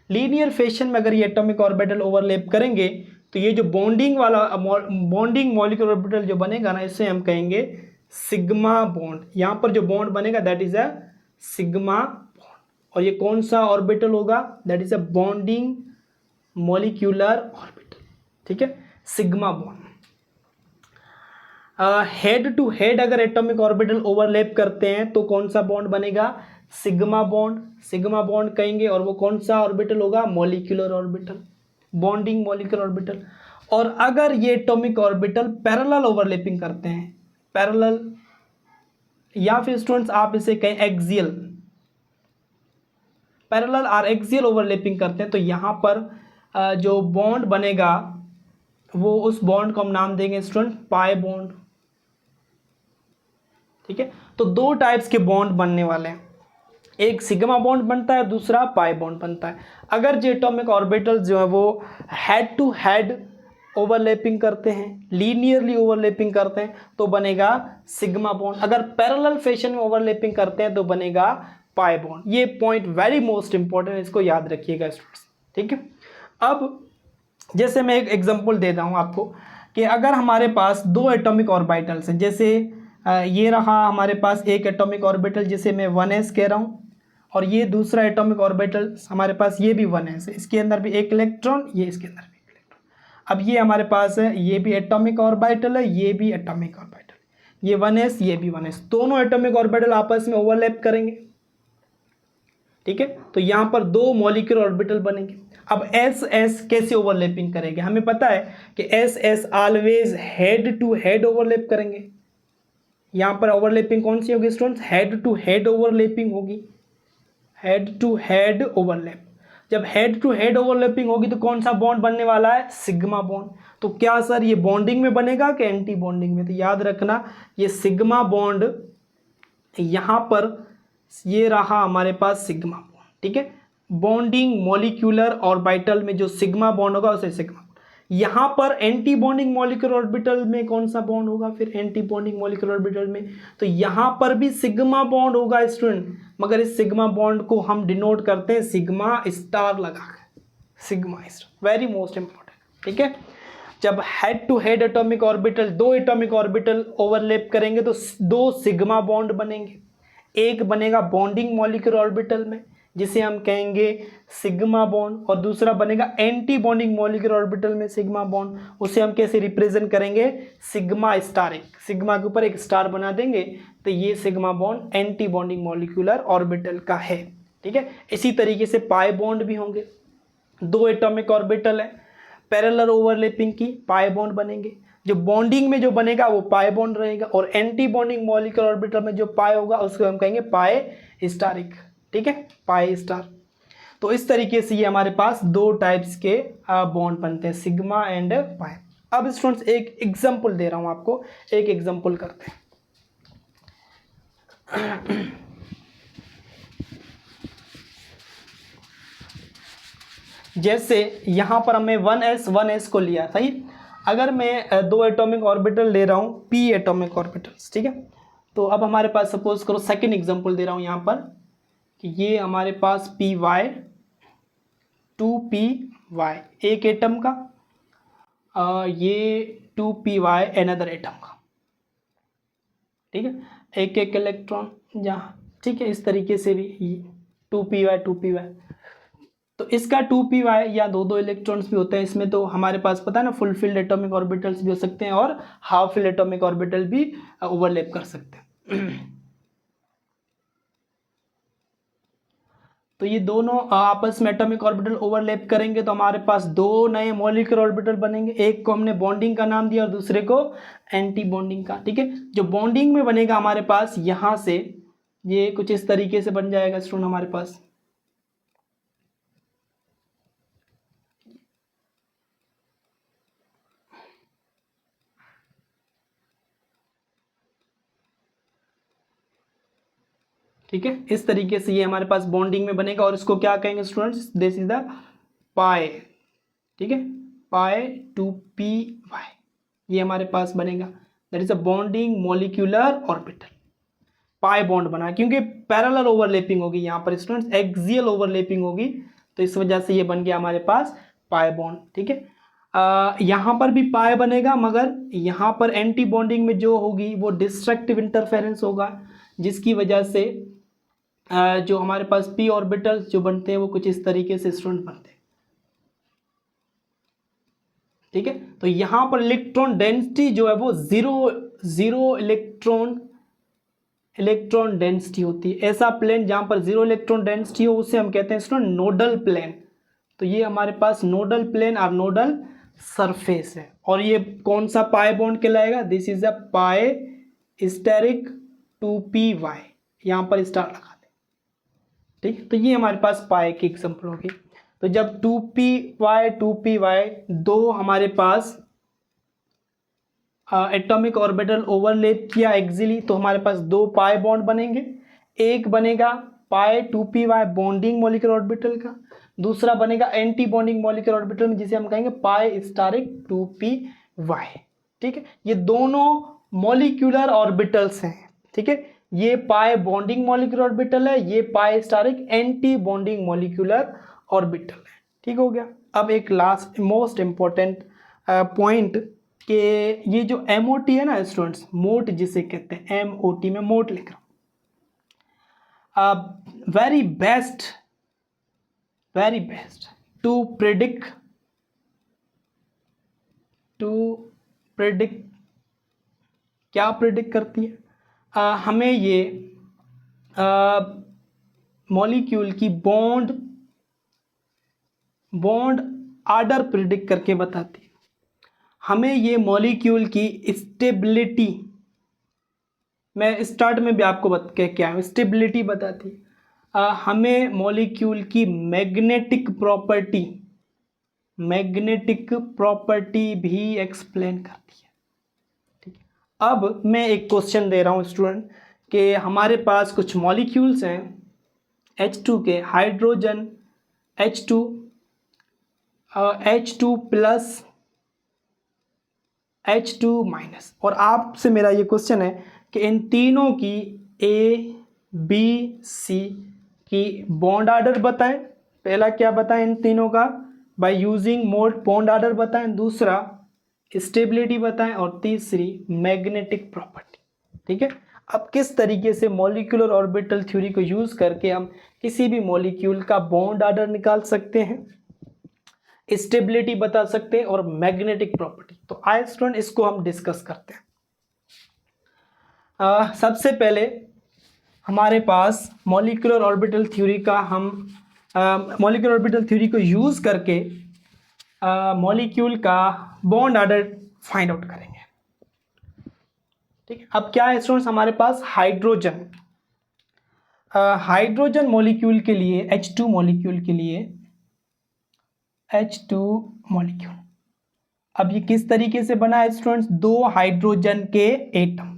लीनियर फैशन में अगर ये एटॉमिक ऑर्बिटल ओवरलैप करेंगे तो ये जो बॉन्डिंग वाला बॉन्डिंग मॉलिक्यूलर ऑर्बिटल जो बनेगा ना, इसे हम कहेंगे सिग्मा बॉन्ड। यहाँ पर जो बॉन्ड बनेगा that is a sigma bond, और ये कौन सा ऑर्बिटल होगा, that is a bonding molecular orbital, ठीक है, sigma bond. Head to head अगर एटॉमिक ऑर्बिटल ओवरलैप करते हैं तो कौन सा बॉन्ड बनेगा, सिग्मा बॉन्ड, सिग्मा बॉन्ड कहेंगे, और वो कौन सा ऑर्बिटल होगा, molecular orbital, bonding molecular orbital. और अगर ये एटॉमिक ऑर्बिटल पैरेलल ओवरलैपिंग करते हैं, पैरेलल, या फिर स्टूडेंट्स आप इसे कहें एक्सियल, पैरेलल और एक्सियल ओवरलैपिंग करते हैं, तो यहाँ पर जो बॉन्ड बनेगा वो, उस बॉन्ड को हम नाम देंगे स्टूडेंट पाई बॉन्ड, ठीक है। तो दो टाइप्स के बॉन्ड बनने वाले हैं, एक सिग्मा बॉन्ड बनता है, दूसरा पाई बॉन्ड बनता है। अगर जो एटॉमिक ऑर्बिटल जो है वो हेड टू हेड ओवरलैपिंग करते हैं, लीनियरली ओवरलैपिंग करते हैं, तो बनेगा सिग्मा बॉन्ड। अगर पैरेलल फैशन में ओवरलैपिंग करते हैं तो बनेगा पाई बॉन्ड। ये पॉइंट वेरी मोस्ट इंपॉर्टेंट, इसको याद रखिएगा स्टूडेंट्स, ठीक है। अब जैसे मैं एक एग्जांपल देता हूँ आपको कि अगर हमारे पास दो एटॉमिक ऑर्बिटल्स हैं, जैसे ये रहा हमारे पास एक एटॉमिक ऑर्बिटल जिसे मैं 1s कह रहा हूँ, और ये दूसरा एटॉमिक ऑर्बिटल हमारे पास ये भी 1s है, इसके अंदर भी एक इलेक्ट्रॉन, ये इसके अंदर भी एक इलेक्ट्रॉन। अब ये हमारे पास है, ये भी एटॉमिक ऑर्बिटल है, ये भी एटॉमिक ऑर्बिटल, ये 1s, ये भी 1s, दोनों एटॉमिक ऑर्बिटल आपस में ओवरलैप करेंगे, ठीक है। तो यहाँ पर दो मॉलिक्यूलर ऑर्बिटल बनेंगे। अब एस एस कैसे ओवरलैपिंग करेंगे, हमें पता है कि s s always head to head overlap करेंगे। यहाँ पर ओवरलैपिंग कौन सी होगी students, head to head overlapping होगी, हेड टू हेड ओवरलैप। जब हेड टू हेड ओवरलैपिंग होगी तो कौन सा बॉन्ड बनने वाला है, सिग्मा बॉन्ड। तो क्या सर ये बॉन्डिंग में बनेगा कि एंटी बॉन्डिंग में, तो याद रखना ये सिग्मा बॉन्ड, यहाँ पर ये रहा हमारे पास सिग्मा बॉन्ड, ठीक है। बॉन्डिंग मॉलिक्यूलर ऑर्बिटल में जो सिग्मा बॉन्ड होगा उसे सिग्मा। यहाँ पर एंटी बॉन्डिंग मॉलिक्यूलर ऑर्बिटल में कौन सा बॉन्ड होगा, फिर एंटी बॉन्डिंग मॉलिक्यूलर ऑर्बिटल में, तो यहाँ पर भी सिग्मा बॉन्ड होगा स्टूडेंट, मगर इस सिग्मा बॉन्ड को हम डिनोट करते हैं सिग्मा स्टार लगाकर, sigma star, very most important, ठीक है। जब head to head atomic orbital, दो एटॉमिक ऑर्बिटल ओवरलैप करेंगे तो दो सिग्मा बॉन्ड बनेंगे, एक बनेगा बॉन्डिंग मॉलिक्यूलर ऑर्बिटल में जिसे हम कहेंगे सिग्मा बॉन्ड, और दूसरा बनेगा एंटी बॉन्डिंग मॉलिक्यूलर ऑर्बिटल में सिग्मा बॉन्ड, उसे हम कैसे रिप्रेजेंट करेंगे, सिग्मा स्टार, एक सिग्मा के ऊपर एक स्टार बना देंगे, तो ये sigma bond anti bonding molecular orbital का है, ठीक है। इसी तरीके से पाई बॉन्ड भी होंगे, दो एटॉमिक ऑर्बिटल है, पैरेलल ओवरलैपिंग की पाई बॉन्ड बनेंगे, जो बॉन्डिंग में जो बनेगा वो पाई बॉन्ड रहेगा, और एंटी बॉन्डिंग मॉलिक्यूलर ऑर्बिटल में जो पाई होगा उसको हम कहेंगे पाई स्टारिक, ठीक है, पाई स्टार। तो इस तरीके से ये हमारे पास दो टाइप्स के बॉन्ड बनते हैं, सिग्मा एंड पाई। अब स्टूडेंट्स एक एग्जांपल दे रहा हूं आपको, एक एग्जांपल करते हैं। जैसे यहां पर हमने 1s को लिया, सही। अगर मैं दो एटॉमिक ऑर्बिटल ले रहा हूं, p एटॉमिक ऑर्बिटल्स, ठीक है। तो अब हमारे पास सपोज करो सेकंड एग्जांपल दे रहा हूं यहां पर कि ये हमारे पास py 2py एक एटम का, ये 2py अनदर एटम का, ठीक है, एक एक इलेक्ट्रॉन जहाँ, ठीक है। इस तरीके से भी 2py तो इसका 2py या दो दो इलेक्ट्रॉन्स भी होते हैं इसमें, तो हमारे पास पता है ना फुलफिल्ड एटॉमिक ऑर्बिटल्स भी हो सकते हैं और हाफ फिल्ड एटॉमिक ऑर्बिटल भी ओवरलैप कर सकते हैं। तो ये दोनों आपस में एटॉमिक ऑर्बिटल ओवरलैप करेंगे तो हमारे पास दो नए मॉलिक्यूलर ऑर्बिटल बनेंगे, एक को हमने बॉन्डिंग का नाम दिया और दूसरे को एंटी बॉन्डिंग का, ठीक है। जो बॉन्डिंग में बनेगा हमारे पास यहाँ से ये कुछ इस तरीके से बन जाएगा स्टूडेंट हमारे पास, ठीक है, इस तरीके से ये हमारे पास बॉन्डिंग में बनेगा और इसको क्या कहेंगे स्टूडेंट्स, दिस इज द पाई, ठीक है, पाई 2p y, ये हमारे पास बनेगा, that is a bonding molecular orbital. Pi bond बना क्योंकि पैरेलल ओवरलैपिंग होगी यहाँ पर स्टूडेंट्स, एक्सियल ओवरलैपिंग होगी, तो इस वजह से ये बन गया हमारे पास पाई बॉन्ड। ठीक है, यहाँ पर भी पाई बनेगा, मगर यहाँ पर एंटी बॉन्डिंग में जो होगी वो डिस्ट्रक्टिव इंटरफेरेंस होगा, जिसकी वजह से जो हमारे पास पी ऑर्बिटल्स जो बनते हैं वो कुछ इस तरीके से स्टूडेंट बनते हैं। ठीक है, तो यहाँ पर इलेक्ट्रॉन डेंसिटी जो है वो जीरो इलेक्ट्रॉन डेंसिटी होती है। ऐसा प्लेन जहां पर जीरो इलेक्ट्रॉन डेंसिटी हो उसे हम कहते हैं स्टूडेंट नोडल प्लेन। तो ये हमारे पास नोडल प्लेन और नोडल सरफेस है, और ये कौन सा पाई बॉन्ड कहलाएगा, this is a pi asterisk 2p y, यहां पर स्टार लगा दें। ठीक, तो ये हमारे पास पाई की एग्जांपल होगी। तो जब 2p y दो हमारे पास एटॉमिक ऑर्बिटल ओवरलैप किया एक्सिली, तो हमारे पास दो पाई बॉन्ड बनेंगे। एक बनेगा पाई 2p y bonding molecular orbital का, दूसरा बनेगा एंटी बॉन्डिंग मॉलिक्यूलर ऑर्बिटल में, जिसे हम कहेंगे पाई स्टारिक 2p y। ठीक है, ये दोनों मॉलिक्यूलर ऑर्बिटल्स हैं। ठीक है, ये पाई बॉन्डिंग मॉलिक्यूलर ऑर्बिटल है, ये पाई स्टारिक एंटी बॉन्डिंग मॉलिक्यूलर ऑर्बिटल है। ठीक हो गया। अब एक लास्ट मोस्ट इंपॉर्टेंट पॉइंट कि ये जो MOT है ना स्टूडेंट्स, मोट जिसे कहते हैं, MOT में मोट लिख रहा हूं, वेरी बेस्ट टू प्रिडिक्ट क्या प्रिडिक्ट करती है, हमें ये मॉलिक्यूल की बॉन्ड आर्डर प्रिडिक्ट करके बताती है। हमें ये मॉलिक्यूल की स्टेबिलिटी, मैं स्टार्ट में भी आपको कह के आया, स्टेबिलिटी बताती है। हमें मॉलिक्यूल की मैग्नेटिक प्रॉपर्टी भी एक्सप्लेन करती है। ठीक है, अब मैं एक क्वेश्चन दे रहा हूँ स्टूडेंट कि हमारे पास कुछ मॉलिक्यूल्स हैं H2 के, hydrogen H2 plus H2 minus, और आपसे मेरा ये क्वेश्चन है कि इन तीनों की ABC की बॉन्ड आर्डर बताएं। पहला क्या बताएं इन तीनों का, by using mode bond order बताएं, दूसरा स्टेबिलिटी बताएं, और तीसरी मैग्नेटिक प्रॉपर्टी। ठीक है, अब किस तरीके से मॉलिक्यूलर ऑर्बिटल थ्योरी को यूज करके हम किसी भी मॉलिक्यूल का बॉन्ड आर्डर निकाल सकते हैं, स्टेबिलिटी बता सकते हैं, और मैग्नेटिक प्रॉपर्टी। तो आइए स्टूडेंट इसको हम डिस्कस करते हैं। सबसे पहले हमारे पास मॉलिक्यूलर ऑर्बिटल थ्योरी का हम मॉलिक्यूलर ऑर्बिटल थ्योरी को यूज करके मॉलिक्यूल का बॉन्ड आर्डर फाइंड आउट करेंगे। ठीक है, अब क्या है स्टूडेंट्स, हमारे पास हाइड्रोजन मॉलिक्यूल के लिए, H2 मॉलिक्यूल के लिए H2 मॉलिक्यूल, अब ये किस तरीके से बना है स्टूडेंट्स, दो हाइड्रोजन के एटम।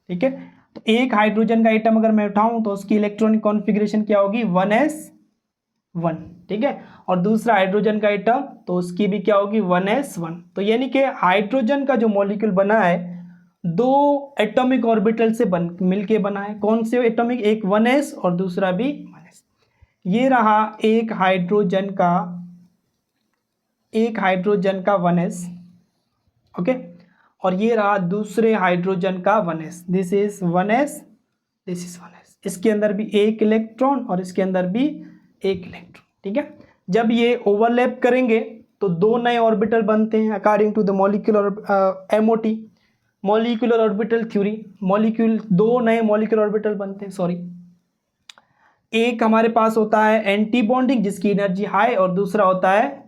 ठीक है, तो एक हाइड्रोजन का एटम अगर मैं उठाऊं तो उसकी इलेक्ट्रॉनिक कॉन्फ़िगरेशन क्या होगी, 1s1। ठीक है, और दूसरा हाइड्रोजन का एटम तो उसकी भी क्या होगी, 1s1। तो यानी कि हाइड्रोजन का जो मॉलिक्यूल बना है दो एटॉमिक ऑर्बिटल से मिलके बना है। कौन से एटॉमिक, एक 1s और दूसरा भी 1s। ये रहा एक हाइड्रोजन का 1s, ओके, और ये रहा दूसरे हाइड्रोजन का 1s, this is 1s, this is 1s। इसके अंदर भी एक इलेक्ट्रॉन और इसके अंदर भी एक इलेक्ट्रॉन। ठीक है, जब ये ओवरलैप करेंगे तो दो नए ऑर्बिटल बनते हैं according to the molecular MOT, molecular orbital theory. दो नए मॉलिक्यूलर ऑर्बिटल बनते हैं, सॉरी। एक हमारे पास होता है एंटी बॉन्डिंग जिसकी एनर्जी हाई, और दूसरा होता है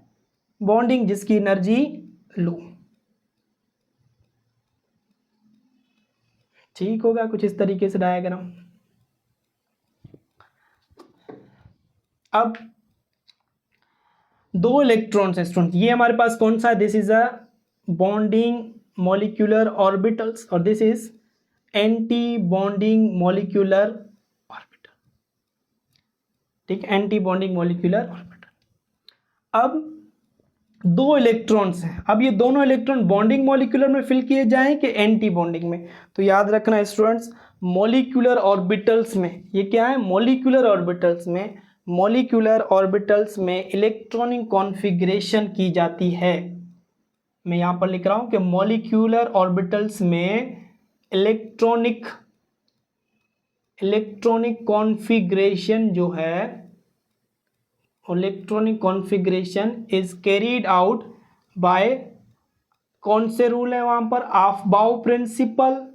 बॉन्डिंग जिसकी एनर्जी लो। ठीक होगा, कुछ इस तरीके से डायग्राम। अब दो इलेक्ट्रॉन्स हैं स्टूडेंट, ये हमारे पास कौन सा है, this is a bonding molecular orbitals, और this is anti bonding molecular orbital. ठीक है, एंटी बॉन्डिंग मॉलिक्यूलर ऑर्बिटल। अब दो इलेक्ट्रॉन्स हैं, अब ये दोनों इलेक्ट्रॉन बॉन्डिंग मॉलिक्यूलर में फिल किए जाएं कि एंटी बॉन्डिंग में? तो याद रखना स्टूडेंट्स, मॉलिक्यूलर ऑर्बिटल्स में, ये क्या है, मॉलिक्यूलर ऑर्बिटल्स में, मॉलिक्यूलर ऑर्बिटल्स में इलेक्ट्रॉनिक कॉन्फ़िगरेशन की जाती है। मैं यहाँ पर लिख रहा हूँ कि मॉलिक्यूलर ऑर्बिटल्स में इलेक्ट्रॉनिक कॉन्फ़िगरेशन जो है, electronic configuration is carried out by, कौन से रूल है वहाँ पर, Aufbau principle,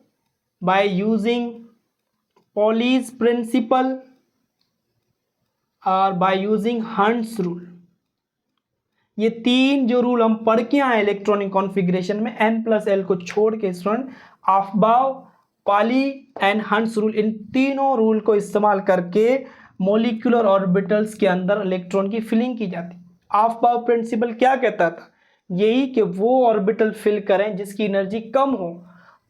by using Pauli's principle और बाय यूजिंग हंट्स रूल। ये तीन जो रूल हम पढ़ के आए इलेक्ट्रॉनिक कॉन्फ़िगरेशन में, n+l को छोड़ के student, Aufbau, Pauli and Hund's rule, इन तीनों रूल को इस्तेमाल करके मॉलिक्यूलर ऑर्बिटल्स के अंदर इलेक्ट्रॉन की फिलिंग की जाती। ऑफ-बाउ प्रिंसिपल क्या कहता था, यही कि वो ऑर्बिटल फिल करें जिसकी एनर्जी कम हो।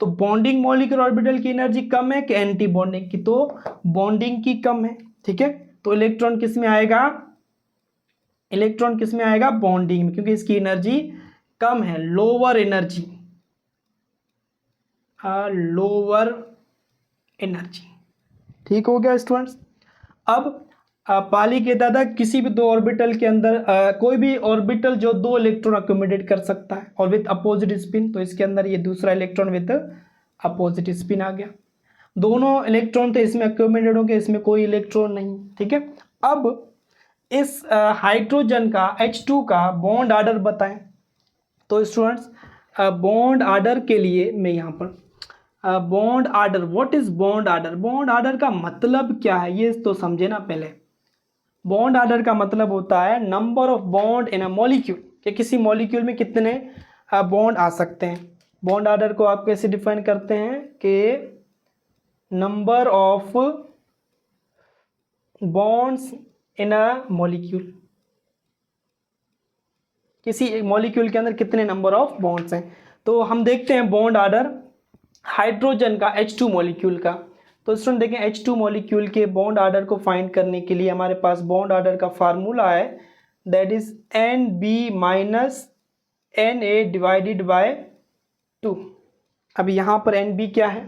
तो बॉन्डिंग मॉलिक्यूलर ऑर्बिटल की एनर्जी कम है कि एंटी बॉन्डिंग की? तो बॉन्डिंग की कम है। ठीक है, तो इलेक्ट्रॉन किस में आएगा, इलेक्ट्रॉन किस में आएगा, बॉन्डिंग में, क्योंकि इसकी एनर्जी कम है, लोअर एनर्जी, लोअर एनर्जी। ठीक हो गया स्टूडेंट्स। अब पाली कहता था किसी भी दो ऑर्बिटल के अंदर कोई भी ऑर्बिटल जो दो इलेक्ट्रॉन अकोमोडेट कर सकता है और विथ अपोजिट स्पिन, तो इसके अंदर ये दूसरा इलेक्ट्रॉन विथ अपोजिट स्पिन आ गया। दोनों इलेक्ट्रॉन थे इसमें अकोमोडेट हो गए, इसमें कोई इलेक्ट्रॉन नहीं। ठीक है, अब इस हाइड्रोजन का H2 का बॉन्ड आर्डर बताएं। तो स्टूडेंट्स बॉन्ड आर्डर के लिए मैं यहाँ पर bond order, what is bond order, bond order का मतलब क्या है ये तो समझे ना पहले। बॉन्ड आर्डर का मतलब होता है number of bond in a molecule, कि किसी मॉलिक्यूल में कितने बॉन्ड आ सकते हैं। बॉन्ड आर्डर को आप कैसे डिफाइन करते हैं कि number of bonds in a molecule, किसी मॉलिक्यूल के अंदर कितने नंबर ऑफ बॉन्ड्स हैं। तो हम देखते हैं बॉन्ड आर्डर हाइड्रोजन का H2 मॉलिक्यूल का। तो स्टूडेंट देखें H2 मॉलिक्यूल के बॉन्ड आर्डर को फाइंड करने के लिए हमारे पास बॉन्ड आर्डर का फार्मूला है, that is NB minus Na divided by 2। अब यहाँ पर NB क्या है,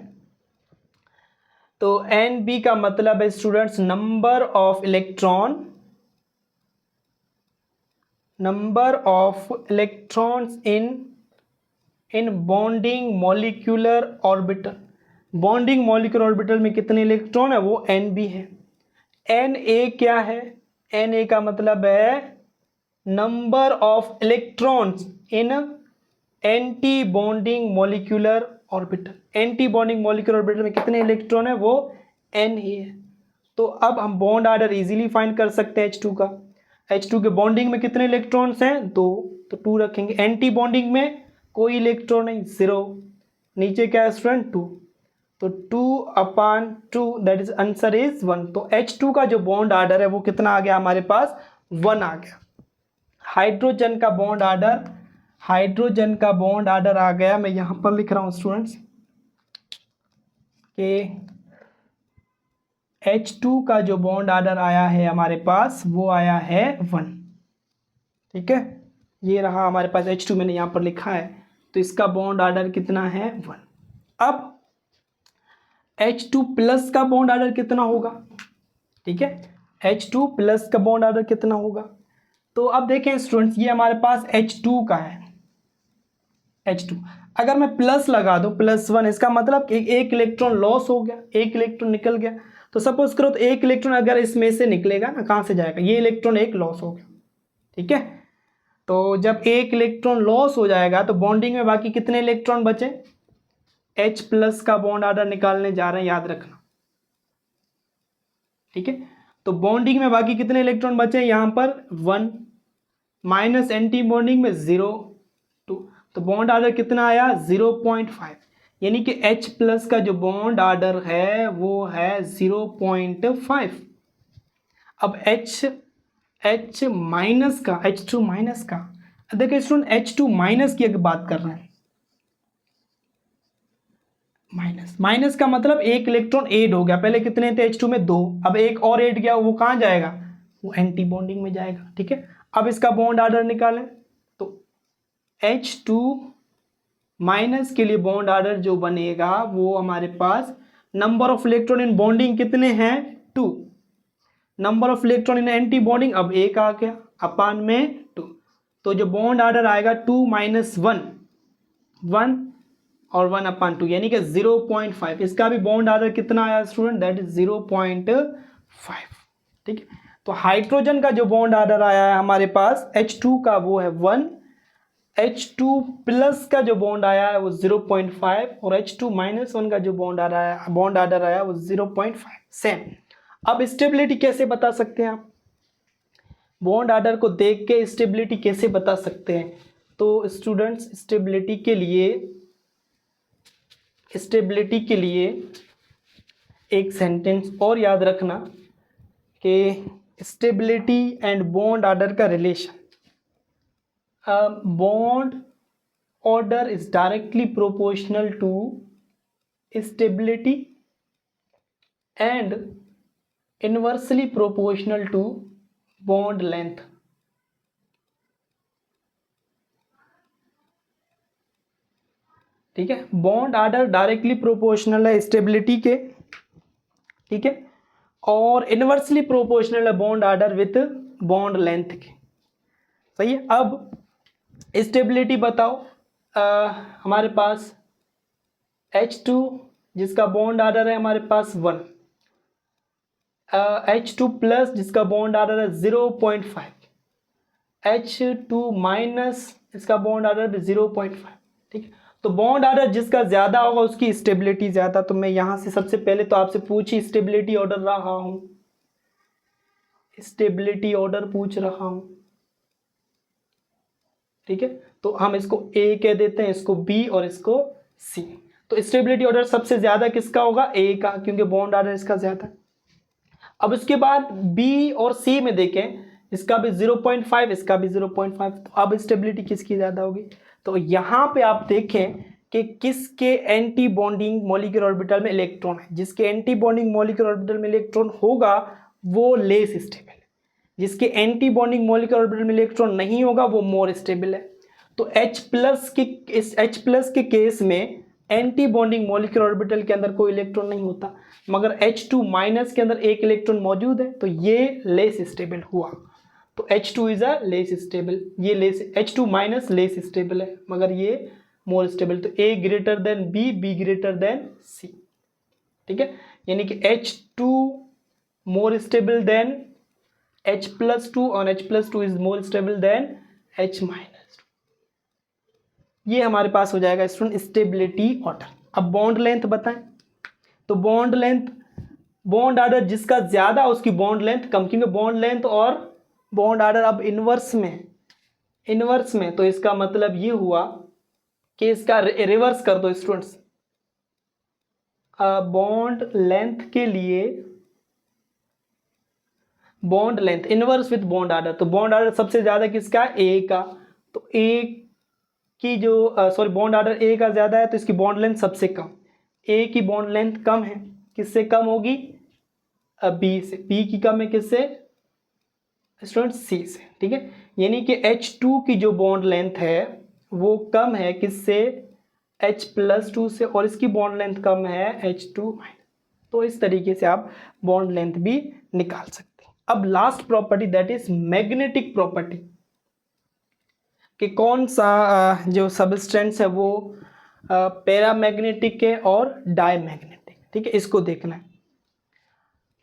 तो NB का मतलब है students number of electron, number of electrons in bonding molecular orbital. Bonding molecular orbital में कितने इलेक्ट्रॉन है, वो Nb है। Na क्या है, Na का मतलब है number of electrons in anti bonding molecular orbital. Anti bonding molecular orbital में कितने इलेक्ट्रॉन है, वो N ही है। तो अब हम बॉन्ड आर्डर इजीली फाइंड कर सकते हैं H2 का। H2 के बॉन्डिंग में कितने इलेक्ट्रॉन्स हैं, दो, तो 2 रखेंगे। एंटी बॉन्डिंग में कोई इलेक्ट्रॉन नहीं, 0। नीचे क्या है स्टूडेंट, 2, तो 2/2 दैट इज आंसर इज 1। तो H2 का जो बॉन्ड आर्डर है वो कितना आ गया हमारे पास, 1 आ गया। हाइड्रोजन का बॉन्ड आर्डर, हाइड्रोजन का बॉन्ड आर्डर आ गया, मैं यहां पर लिख रहा हूं स्टूडेंट्स कि H2 का जो बॉन्ड आर्डर आया है हमारे पास वो आया है 1। ठीक है, ये रहा हमारे पास H2, मैंने यहाँ पर लिखा है, तो इसका बॉन्ड आर्डर कितना है, 1। अब H2 प्लस का बॉन्ड आर्डर कितना होगा, ठीक है, H2 प्लस का बॉन्ड आर्डर कितना होगा। तो अब देखें स्टूडेंट्स, ये हमारे पास H2 का है, H2 अगर मैं प्लस लगा दूं +1, इसका मतलब कि एक इलेक्ट्रॉन लॉस हो गया, एक इलेक्ट्रॉन निकल गया। तो सपोज करो तो एक इलेक्ट्रॉन अगर इसमें से निकलेगा ना, कहाँ से जाएगा, ये इलेक्ट्रॉन एक लॉस हो गया। ठीक है, तो जब एक इलेक्ट्रॉन लॉस हो जाएगा तो बॉन्डिंग में बाकी कितने इलेक्ट्रॉन बचे, H प्लस का बॉन्ड आर्डर निकालने जा रहे हैं, याद रखना। ठीक है, तो बॉन्डिंग में बाकी कितने इलेक्ट्रॉन बचे, यहां पर 1 माइनस एंटी बॉन्डिंग में 0, 2, तो बॉन्ड आर्डर कितना आया, 0.5, यानी कि H प्लस का जो बॉन्ड आर्डर है वो है 0.5। अब H माइनस का, H2 माइनस का, देखिए स्टूडेंट H2 माइनस की अगर बात कर रहे हैं, माइनस, माइनस का मतलब एक इलेक्ट्रॉन ऐड हो गया, पहले कितने थे H2 में, 2, अब एक और ऐड गया, वो कहाँ जाएगा, वो एंटी बॉन्डिंग में जाएगा। ठीक है, अब इसका बॉन्ड ऑर्डर निकालें तो H2 माइनस के लिए बॉन्ड ऑर्डर जो बनेगा वो हमारे पास number of electron in bonding कितने हैं 2, number of electron in anti bonding अब 1 आ गया अपान में 2, तो जो बॉन्ड ऑर्डर आएगा 2 माइनस 1 1 और 1 अपान 2 यानी कि 0.5। इसका भी बॉन्ड ऑर्डर कितना आया स्टूडेंट, दैट इज 0.5। ठीक है, तो हाइड्रोजन का जो बॉन्ड ऑर्डर आया है हमारे पास H2 का वो है 1, H2 प्लस का जो बॉन्ड आया है वो 0.5 और H2 माइनस 1 का जो बॉन्ड ऑर्डर आया वो 0.5 सेम। अब स्टेबिलिटी कैसे बता सकते हैं आप, बॉन्ड ऑर्डर को देख के स्टेबिलिटी कैसे बता सकते हैं, तो स्टूडेंट्स स्टेबिलिटी के लिए एक सेंटेंस और याद रखना कि स्टेबिलिटी एंड बॉन्ड ऑर्डर का relation, bond order is directly proportional to stability and inversely proportional to bond length। ठीक है, बॉन्ड ऑर्डर डायरेक्टली प्रोपोर्शनल है स्टेबिलिटी के, ठीक है, और इनवर्सली प्रोपोर्शनल है bond order with bond length के। सही है, अब स्टेबिलिटी बताओ, हमारे पास H2 जिसका बॉन्ड ऑर्डर है हमारे पास 1, H2 प्लस जिसका बॉन्ड ऑर्डर है 0.5, H2 माइनस इसका बॉन्ड ऑर्डर 0.5। ठीक है, तो बॉन्ड ऑर्डर जिसका ज़्यादा होगा उसकी स्टेबिलिटी ज़्यादा। तो मैं यहाँ से सबसे पहले तो आपसे पूछी स्टेबिलिटी ऑर्डर रहा हूँ, स्टेबिलिटी ऑर्डर पूछ रहा हूँ। ठीक है, तो हम इसको A कह देते हैं, इसको B और इसको C। तो स्टेबिलिटी ऑर्डर सबसे ज्यादा किसका होगा, A का, क्योंकि बॉन्ड ऑर्डर इसका ज्यादा। अब उसके बाद B और C में देखें, इसका भी 0.5 इसका भी 0.5, तो अब स्टेबिलिटी किसकी ज्यादा होगी। तो यहाँ पे आप देखें कि किसके एंटी बॉन्डिंग मॉलिक्यूलर ऑर्बिटल में इलेक्ट्रॉन है, जिसके एंटी बॉन्डिंग मॉलिक्यूलर ऑर्बिटल में इलेक्ट्रॉन होगा वो लेस स्टेबल है, जिसके एंटी बॉन्डिंग मॉलिक्यूलर ऑर्बिटल में इलेक्ट्रॉन नहीं होगा वो मोर स्टेबल है। तो H प्लस के केस में एंटी बॉन्डिंग मॉलिक्यूलर ऑर्बिटल के अंदर कोई इलेक्ट्रॉन नहीं होता, मगर H2 माइनस के अंदर एक इलेक्ट्रॉन मौजूद है, तो ये लेस स्टेबल हुआ। तो H2 is a less stable, ये less H2 minus less stable है मगर ये मोर स्टेबल। तो A greater than B, B greater than C। ठीक है, यानी कि H2 more stable than H plus 2 और H plus 2 is more stable than H minus 2। ये हमारे पास हो जाएगा स्टूडेंट स्टेबिलिटी ऑर्डर। अब बॉन्ड लेंथ बताएं, तो बॉन्ड लेंथ, बॉन्ड ऑर्डर जिसका ज्यादा उसकी बॉन्ड लेंथ कम, क्योंकि बॉन्ड लेंथ और बॉन्ड ऑर्डर अब इनवर्स में, तो इसका मतलब ये हुआ कि इसका रिवर्स कर दो स्टूडेंट्स। बॉन्ड लेंथ के लिए bond length inverse with bond order, तो बॉन्ड ऑर्डर सबसे ज्यादा किसका, ए का, तो ए की जो बॉन्ड ऑर्डर ए का ज्यादा है तो इसकी बॉन्ड लेंथ सबसे कम, ए की बॉन्ड लेंथ कम है, किससे कम होगी, बी से। बी की कम है किससे स्टूडेंट, सी से। ठीक है, यानी कि H2 की जो बॉन्ड लेंथ है वो कम है किससे, H प्लस 2 से, और इसकी बॉन्ड लेंथ कम है H2 माइनस। तो इस तरीके से आप बॉन्ड लेंथ भी निकाल सकते हैं। अब last property that is magnetic property, कि कौन सा जो सबस्टेंस है वो पैरामैग्नेटिक है और डायमैग्नेटिक। ठीक है, इसको देखना है।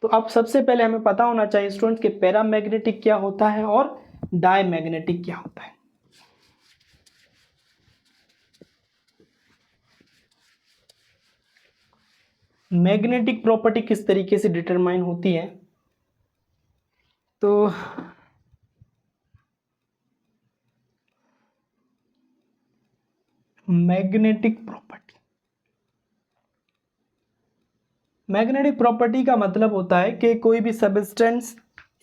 तो अब सबसे पहले हमें पता होना चाहिए स्टूडेंट्स कि पैरामैग्नेटिक क्या होता है और डायमैग्नेटिक क्या होता है। मैग्नेटिक प्रॉपर्टी किस तरीके से डिटरमाइन होती है, तो मैग्नेटिक प्रॉपर्टी का मतलब होता है कि कोई भी सबस्टेंस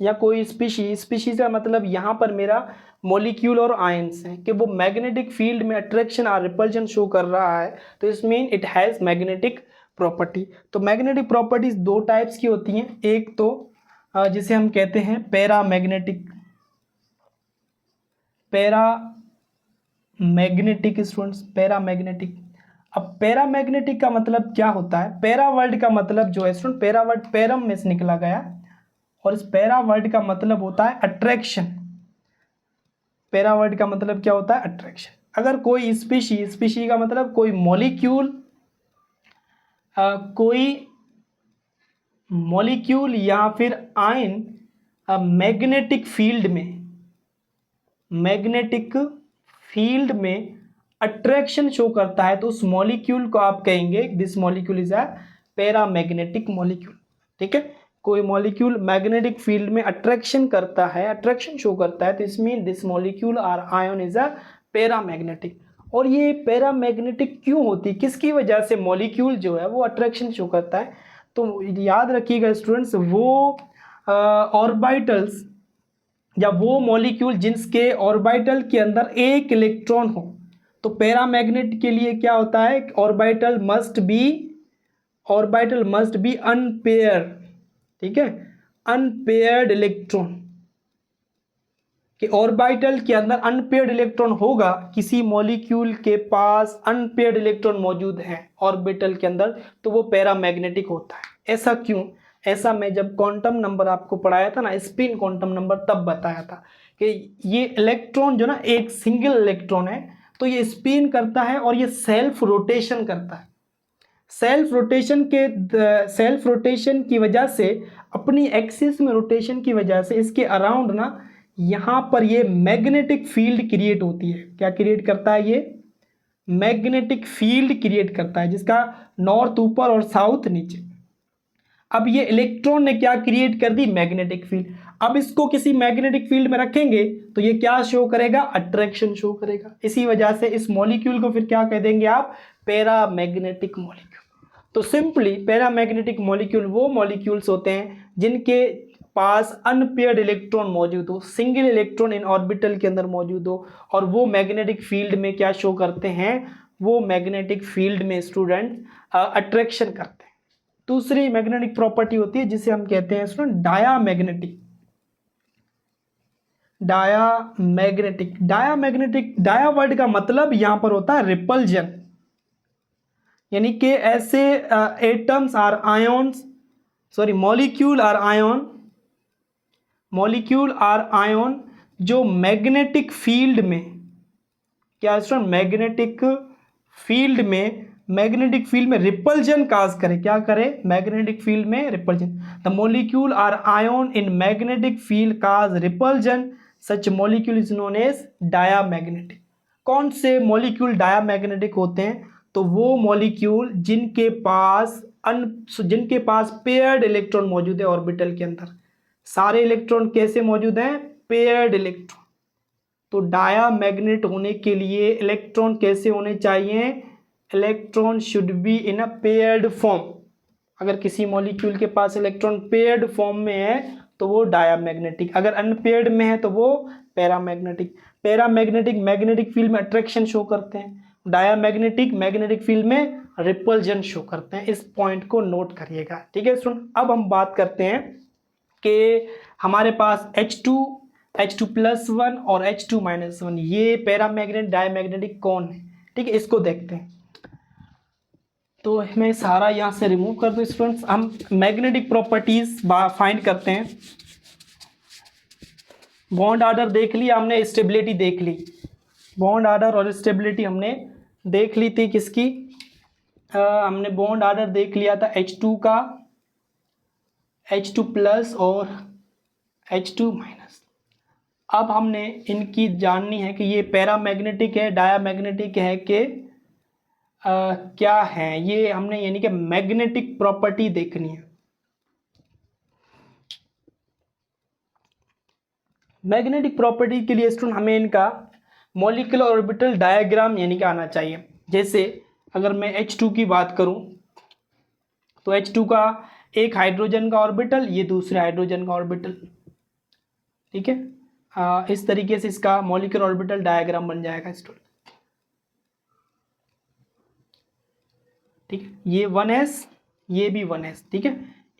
या कोई स्पीशीज का मतलब यहाँ पर मेरा मॉलिक्यूल और आयंस है कि वो मैग्नेटिक फील्ड में अट्रैक्शन और रिपल्शन शो कर रहा है, तो इस mean it has magnetic property. तो मैग्नेटिक प्रॉपर्टीज दो टाइप्स की होती हैं, एक तो जिसे हम कहते हैं पैरामैग्नेटिक स्टूडेंट्स, पैरामैग्नेटिक। अब पैरामैग्नेटिक का मतलब क्या होता है? पैरा वर्ड का मतलब जो है स्टूडेंट, पैरा वर्ड पैरम में से निकला गया, और इस पैरा वर्ड का मतलब होता है अट्रैक्शन। पैरा वर्ड का मतलब क्या होता है? अट्रैक्शन। अगर कोई स्पीशी का मतलब कोई मॉलिक्यूल या फिर आयन मैग्नेटिक फील्ड में अट्रैक्शन शो करता है, तो उस मॉलिक्यूल को आप कहेंगे this molecule is a paramagnetic molecule. ठीक है, कोई मॉलिक्यूल मैग्नेटिक फील्ड में अट्रैक्शन करता है, अट्रैक्शन शो करता है, तो इस मीन दिस मॉलिक्यूल और आयन इज अ पैरामैग्नेटिक। और ये पैरामैग्नेटिक क्यों होती, किसकी वजह से मॉलिक्यूल जो है वो अट्रैक्शन शो करता है? तो याद रखिएगा स्टूडेंट्स, वो ऑर्बिटल्स या वो मॉलिक्यूल जिसके ऑर्बिटल के अंदर एक इलेक्ट्रॉन हो, तो पैरामैग्नेट के लिए क्या होता है? Orbital must be unpair. ठीक है, अनपेयर्ड इलेक्ट्रॉन कि ऑर्बिटल के अंदर अनपेयर्ड इलेक्ट्रॉन होगा, किसी मॉलिक्यूल के पास अनपेयर्ड इलेक्ट्रॉन मौजूद है ऑर्बिटल के अंदर, तो वो पैरामैग्नेटिक होता है। ऐसा क्यों? ऐसा मैं जब क्वांटम नंबर आपको पढ़ाया था ना, स्पिन क्वांटम नंबर, तब बताया था कि ये इलेक्ट्रॉन जो ना एक सिंगल इलेक्ट्रॉन है, तो ये स्पिन करता है और ये सेल्फ रोटेशन करता है। सेल्फ रोटेशन की वजह से, अपनी एक्सिस में रोटेशन की वजह से इसके अराउंड ना यहाँ पर ये मैग्नेटिक फील्ड क्रिएट होती है। क्या क्रिएट करता है? ये मैग्नेटिक फील्ड क्रिएट करता है, जिसका नॉर्थ ऊपर और साउथ नीचे। अब ये इलेक्ट्रॉन ने क्या क्रिएट कर दी? Magnetic field. अब इसको किसी मैग्नेटिक फील्ड में रखेंगे तो ये क्या शो करेगा? अट्रैक्शन शो करेगा। इसी वजह से इस मॉलिक्यूल को फिर क्या कह देंगे आप? Paramagnetic molecule. तो सिंपली पैरामैग्नेटिक मॉलिक्यूल वो मॉलिक्यूल्स होते हैं जिनके पास अनपेयर्ड इलेक्ट्रॉन मौजूद हो, सिंगल इलेक्ट्रॉन इन ऑर्बिटल के अंदर मौजूद हो, और वो मैग्नेटिक फील्ड में क्या शो करते हैं? वो मैग्नेटिक फील्ड में स्टूडेंट अट्रैक्शन करते हैं। दूसरी मैग्नेटिक प्रॉपर्टी होती है जिसे हम कहते हैं स्टूडेंट डायामैग्नेटिक। डाया वर्ड का मतलब यहां पर होता है रिपल्जन, यानी कि ऐसे atoms or ions, molecule or ion जो मैग्नेटिक फील्ड में क्या स्टूडेंट? मैग्नेटिक फील्ड में रिपल्जन काज करे। क्या करे? मैग्नेटिक फील्ड में repulsion. The molecule or ion in magnetic field cause repulsion, such molecule is known as diamagnetic. कौन से मॉलिक्यूल डायामैग्नेटिक होते हैं? तो वो मॉलिक्यूल जिनके पास पेयर्ड इलेक्ट्रॉन मौजूद है ऑर्बिटल के अंदर। सारे इलेक्ट्रॉन कैसे मौजूद हैं? Paired electron. तो डायामैग्नेट होने के लिए इलेक्ट्रॉन कैसे होने चाहिए? Electron should be in a paired form. अगर किसी मॉलिक्यूल के पास इलेक्ट्रॉन पेयर्ड फॉर्म में है तो वो डायामैग्नेटिक, अगर अनपेयर्ड में है तो वो पैरामैग्नेटिक। पैरामैग्नेटिक मैग्नेटिक फील्ड में अट्रैक्शन शो करते हैं, डायामैग्नेटिक मैग्नेटिक फील्ड में रिपल्जन शो करते हैं। इस पॉइंट को नोट करिएगा। ठीक है स्टूडेंट, अब हम बात करते हैं कि हमारे पास H2+1 और H2-1 ये पैरामैग्नेटिक डायमैग्नेटिक कौन है? ठीक है, इसको देखते हैं। तो मैं सारा यहाँ से रिमूव कर दूँ स्टूडेंट्स। हम मैग्नेटिक प्रॉपर्टीज फाइंड करते हैं। बॉन्ड ऑर्डर देख लिया हमने, स्टेबिलिटी देख ली। बॉन्ड ऑर्डर और स्टेबिलिटी हमने देख ली थी किसकी? हमने बॉन्ड ऑर्डर देख लिया था H2 का, H2+ और H2-। अब हमने इनकी जाननी है कि ये पैरामैग्नेटिक है, डायामैग्नेटिक है कि क्या है ये, हमने यानी कि मैग्नेटिक प्रॉपर्टी देखनी है। मैग्नेटिक प्रॉपर्टी के लिए स्टूडेंट हमें इनका मॉलिक्यूलर ऑर्बिटल डायग्राम यानी कि आना चाहिए। जैसे अगर मैं H2 की बात करूं तो H2 का एक हाइड्रोजन का ऑर्बिटल, ये दूसरे हाइड्रोजन का ऑर्बिटल। ठीक है, इस तरीके से इसका मॉलिक्यूलर ऑर्बिटल डायग्राम बन जाएगा स्टूडेंट। ठीक है, ये 1s, ये भी 1s। ठीक है,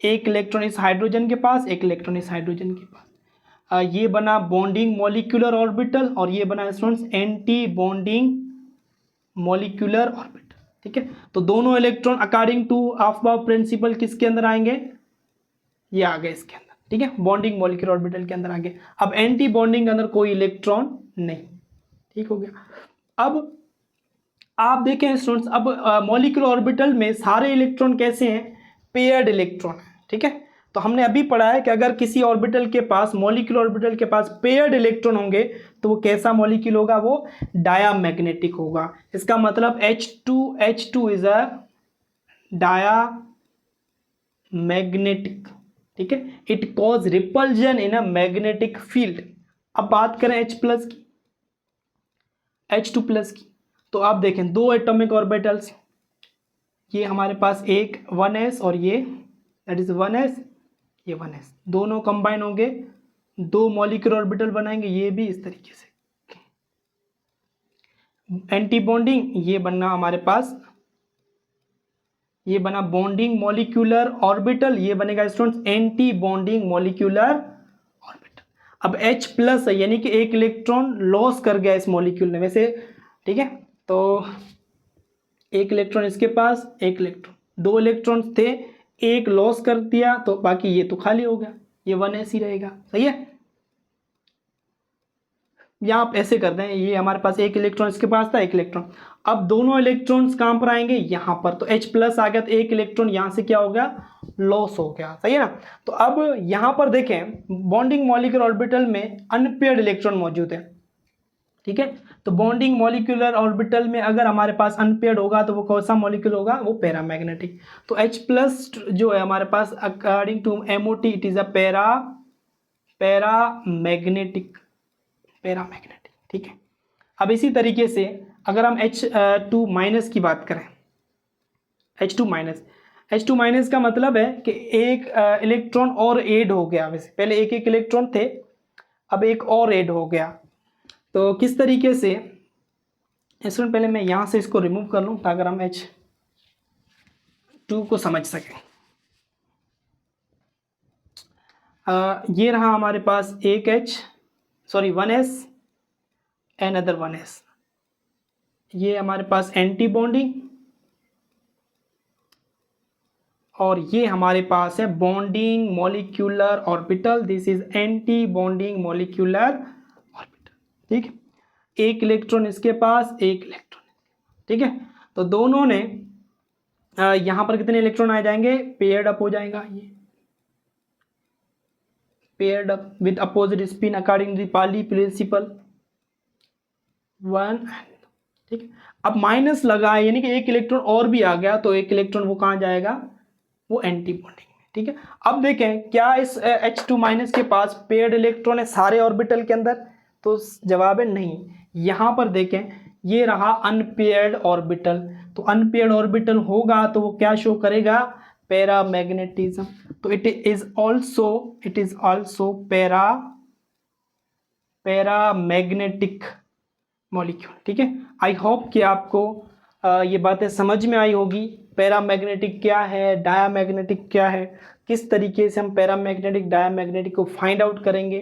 एक इलेक्ट्रॉन इस हाइड्रोजन के पास, एक इलेक्ट्रॉन इस हाइड्रोजन के पास। ये बना बॉन्डिंग मॉलिक्यूलर ऑर्बिटल और ये बना students anti bonding molecular orbital. ठीक है, तो दोनों इलेक्ट्रॉन अकॉर्डिंग टू अफबाव प्रिंसिपल किसके अंदर आएंगे, ये आ गए इसके अंदर। ठीक है, बॉन्डिंग मॉलिक्यूलर ऑर्बिटल के अंदर आ गए। अब एंटी बॉन्डिंग के अंदर कोई इलेक्ट्रॉन नहीं। ठीक हो गया। अब आप देखें स्टूडेंट्स, अब मॉलिक्यूलर ऑर्बिटल में सारे इलेक्ट्रॉन कैसे हैं, पेयर्ड इलेक्ट्रॉन है। ठीक है, तो हमने अभी पढ़ा है कि अगर किसी ऑर्बिटल के पास, मॉलिक्यूलर ऑर्बिटल के पास पेयर्ड इलेक्ट्रॉन होंगे तो वो कैसा मॉलिक्यूल होगा, वो डायामैग्नेटिक होगा। इसका मतलब H2 इज अ डायामैग्नेटिक। ठीक है, it cause repulsion in a magnetic field. अब बात करें H प्लस की, H2 प्लस की, तो आप देखें दो एटॉमिक ऑर्बिटल्स, ये हमारे पास एक 1s और ये दैट इज 1s, ये 1s, दोनों कंबाइन होंगे, दो मॉलिक्यूलर ऑर्बिटल बनाएंगे, ये भी इस तरीके से एंटी बॉन्डिंग, ये बनना हमारे पास, ये बना बॉन्डिंग मॉलिक्यूलर ऑर्बिटल, ये बनेगा students anti bonding molecular orbital. अब H प्लस है यानी कि एक इलेक्ट्रॉन लॉस कर गया इस मॉलिक्यूल ने वैसे। ठीक है, तो एक इलेक्ट्रॉन इसके पास, एक इलेक्ट्रॉन, दो इलेक्ट्रॉन्स थे, एक लॉस कर दिया तो बाकी ये तो खाली हो गया, ये 1s ही रहेगा। सही है, या आप ऐसे कर दें, ये हमारे पास एक इलेक्ट्रॉन इसके पास था, एक इलेक्ट्रॉन, अब दोनों इलेक्ट्रॉन्स कहां पर आएंगे, यहां पर, तो H प्लस आ गया, तो एक इलेक्ट्रॉन यहां से क्या हो गया, लॉस हो गया। सही है ना। तो अब यहां पर देखें बॉन्डिंग मॉलिक्यूलर ऑर्बिटल में अनपेयर्ड इलेक्ट्रॉन मौजूद है। ठीक है, तो बॉन्डिंग मॉलिक्यूलर ऑर्बिटल में अगर हमारे पास अनपेयर्ड होगा तो वो कौन सा मॉलिक्यूल होगा, वो पैरामैग्नेटिक। तो H प्लस जो है हमारे पास according to MOT it is a paramagnetic. ठीक है, अब इसी तरीके से अगर हम H2 माइनस की बात करें, H2 माइनस का मतलब है कि एक इलेक्ट्रॉन और ऐड हो गया। वैसे पहले एक एक इलेक्ट्रॉन थे, अब एक और ऐड हो गया। तो किस तरीके से, स्टूडेंट पहले मैं यहाँ से इसको रिमूव कर लूँ ताकि हम H2 को समझ सकें। ये रहा हमारे पास एक 1s एंड अदर 1s, ये हमारे पास एंटी बॉन्डिंग, और ये हमारे पास है bonding molecular orbital, this is anti bonding molecular orbital. ठीक है, एक इलेक्ट्रॉन इसके पास, एक इलेक्ट्रॉन। ठीक है, तो दोनों ने यहां पर कितने इलेक्ट्रॉन आ जाएंगे, पेयर्ड अप हो जाएगा, ये paired up with opposite spin according to Pauli principle 1। ठीक है, अब माइनस लगा है यानी कि एक इलेक्ट्रॉन और भी आ गया, तो एक इलेक्ट्रॉन वो कहां जाएगा, वो एंटी बॉन्डिंग में। ठीक है, अब देखें क्या इस H2 माइनस के पास पेयर्ड इलेक्ट्रॉन है सारे ऑर्बिटल के अंदर, तो जवाब है नहीं। यहां पर देखें ये रहा अनपेयर्ड ऑर्बिटल, तो अनपेयर्ड ऑर्बिटल होगा तो वो क्या शो करेगा, पैरामैग्नेटिज्म। तो it is also paramagnetic molecule. ठीक है, आई होप कि आपको ये बातें समझ में आई होगी, पैरामैग्नेटिक क्या है, डायामैग्नेटिक क्या है, किस तरीके से हम पैरामैग्नेटिक डायामैग्नेटिक को फाइंड आउट करेंगे।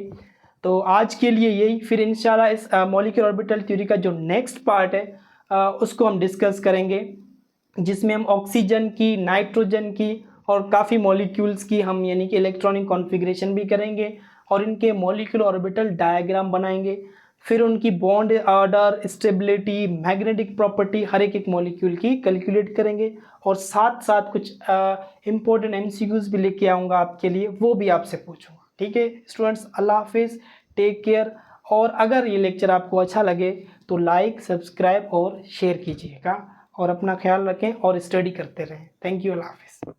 तो आज के लिए यही, फिर इंशाल्लाह इस मॉलिक्यूलर ऑर्बिटल थ्योरी का जो नेक्स्ट पार्ट है उसको हम डिस्कस करेंगे, जिसमें हम ऑक्सीजन की, नाइट्रोजन की और काफ़ी मॉलिक्यूल्स की हम यानी कि इलेक्ट्रॉनिक कॉन्फ़िगरेशन भी करेंगे और इनके मॉलिक्यूलर ऑर्बिटल डायग्राम बनाएंगे। फिर उनकी bond order, stability, magnetic property हर एक मॉलिक्यूल की कैलकुलेट करेंगे, और साथ साथ कुछ इंपॉर्टेंट MCQs भी लेके आऊँगा आपके लिए, वो भी आपसे पूछूंगा। ठीक है स्टूडेंट्स, अल्लाह हाफिज़, टेक केयर। और अगर ये लेक्चर आपको अच्छा लगे तो लाइक, सब्सक्राइब और शेयर कीजिएगा, और अपना ख्याल रखें और स्टडी करते रहें। थैंक यू, अल्लाह हाफिज़।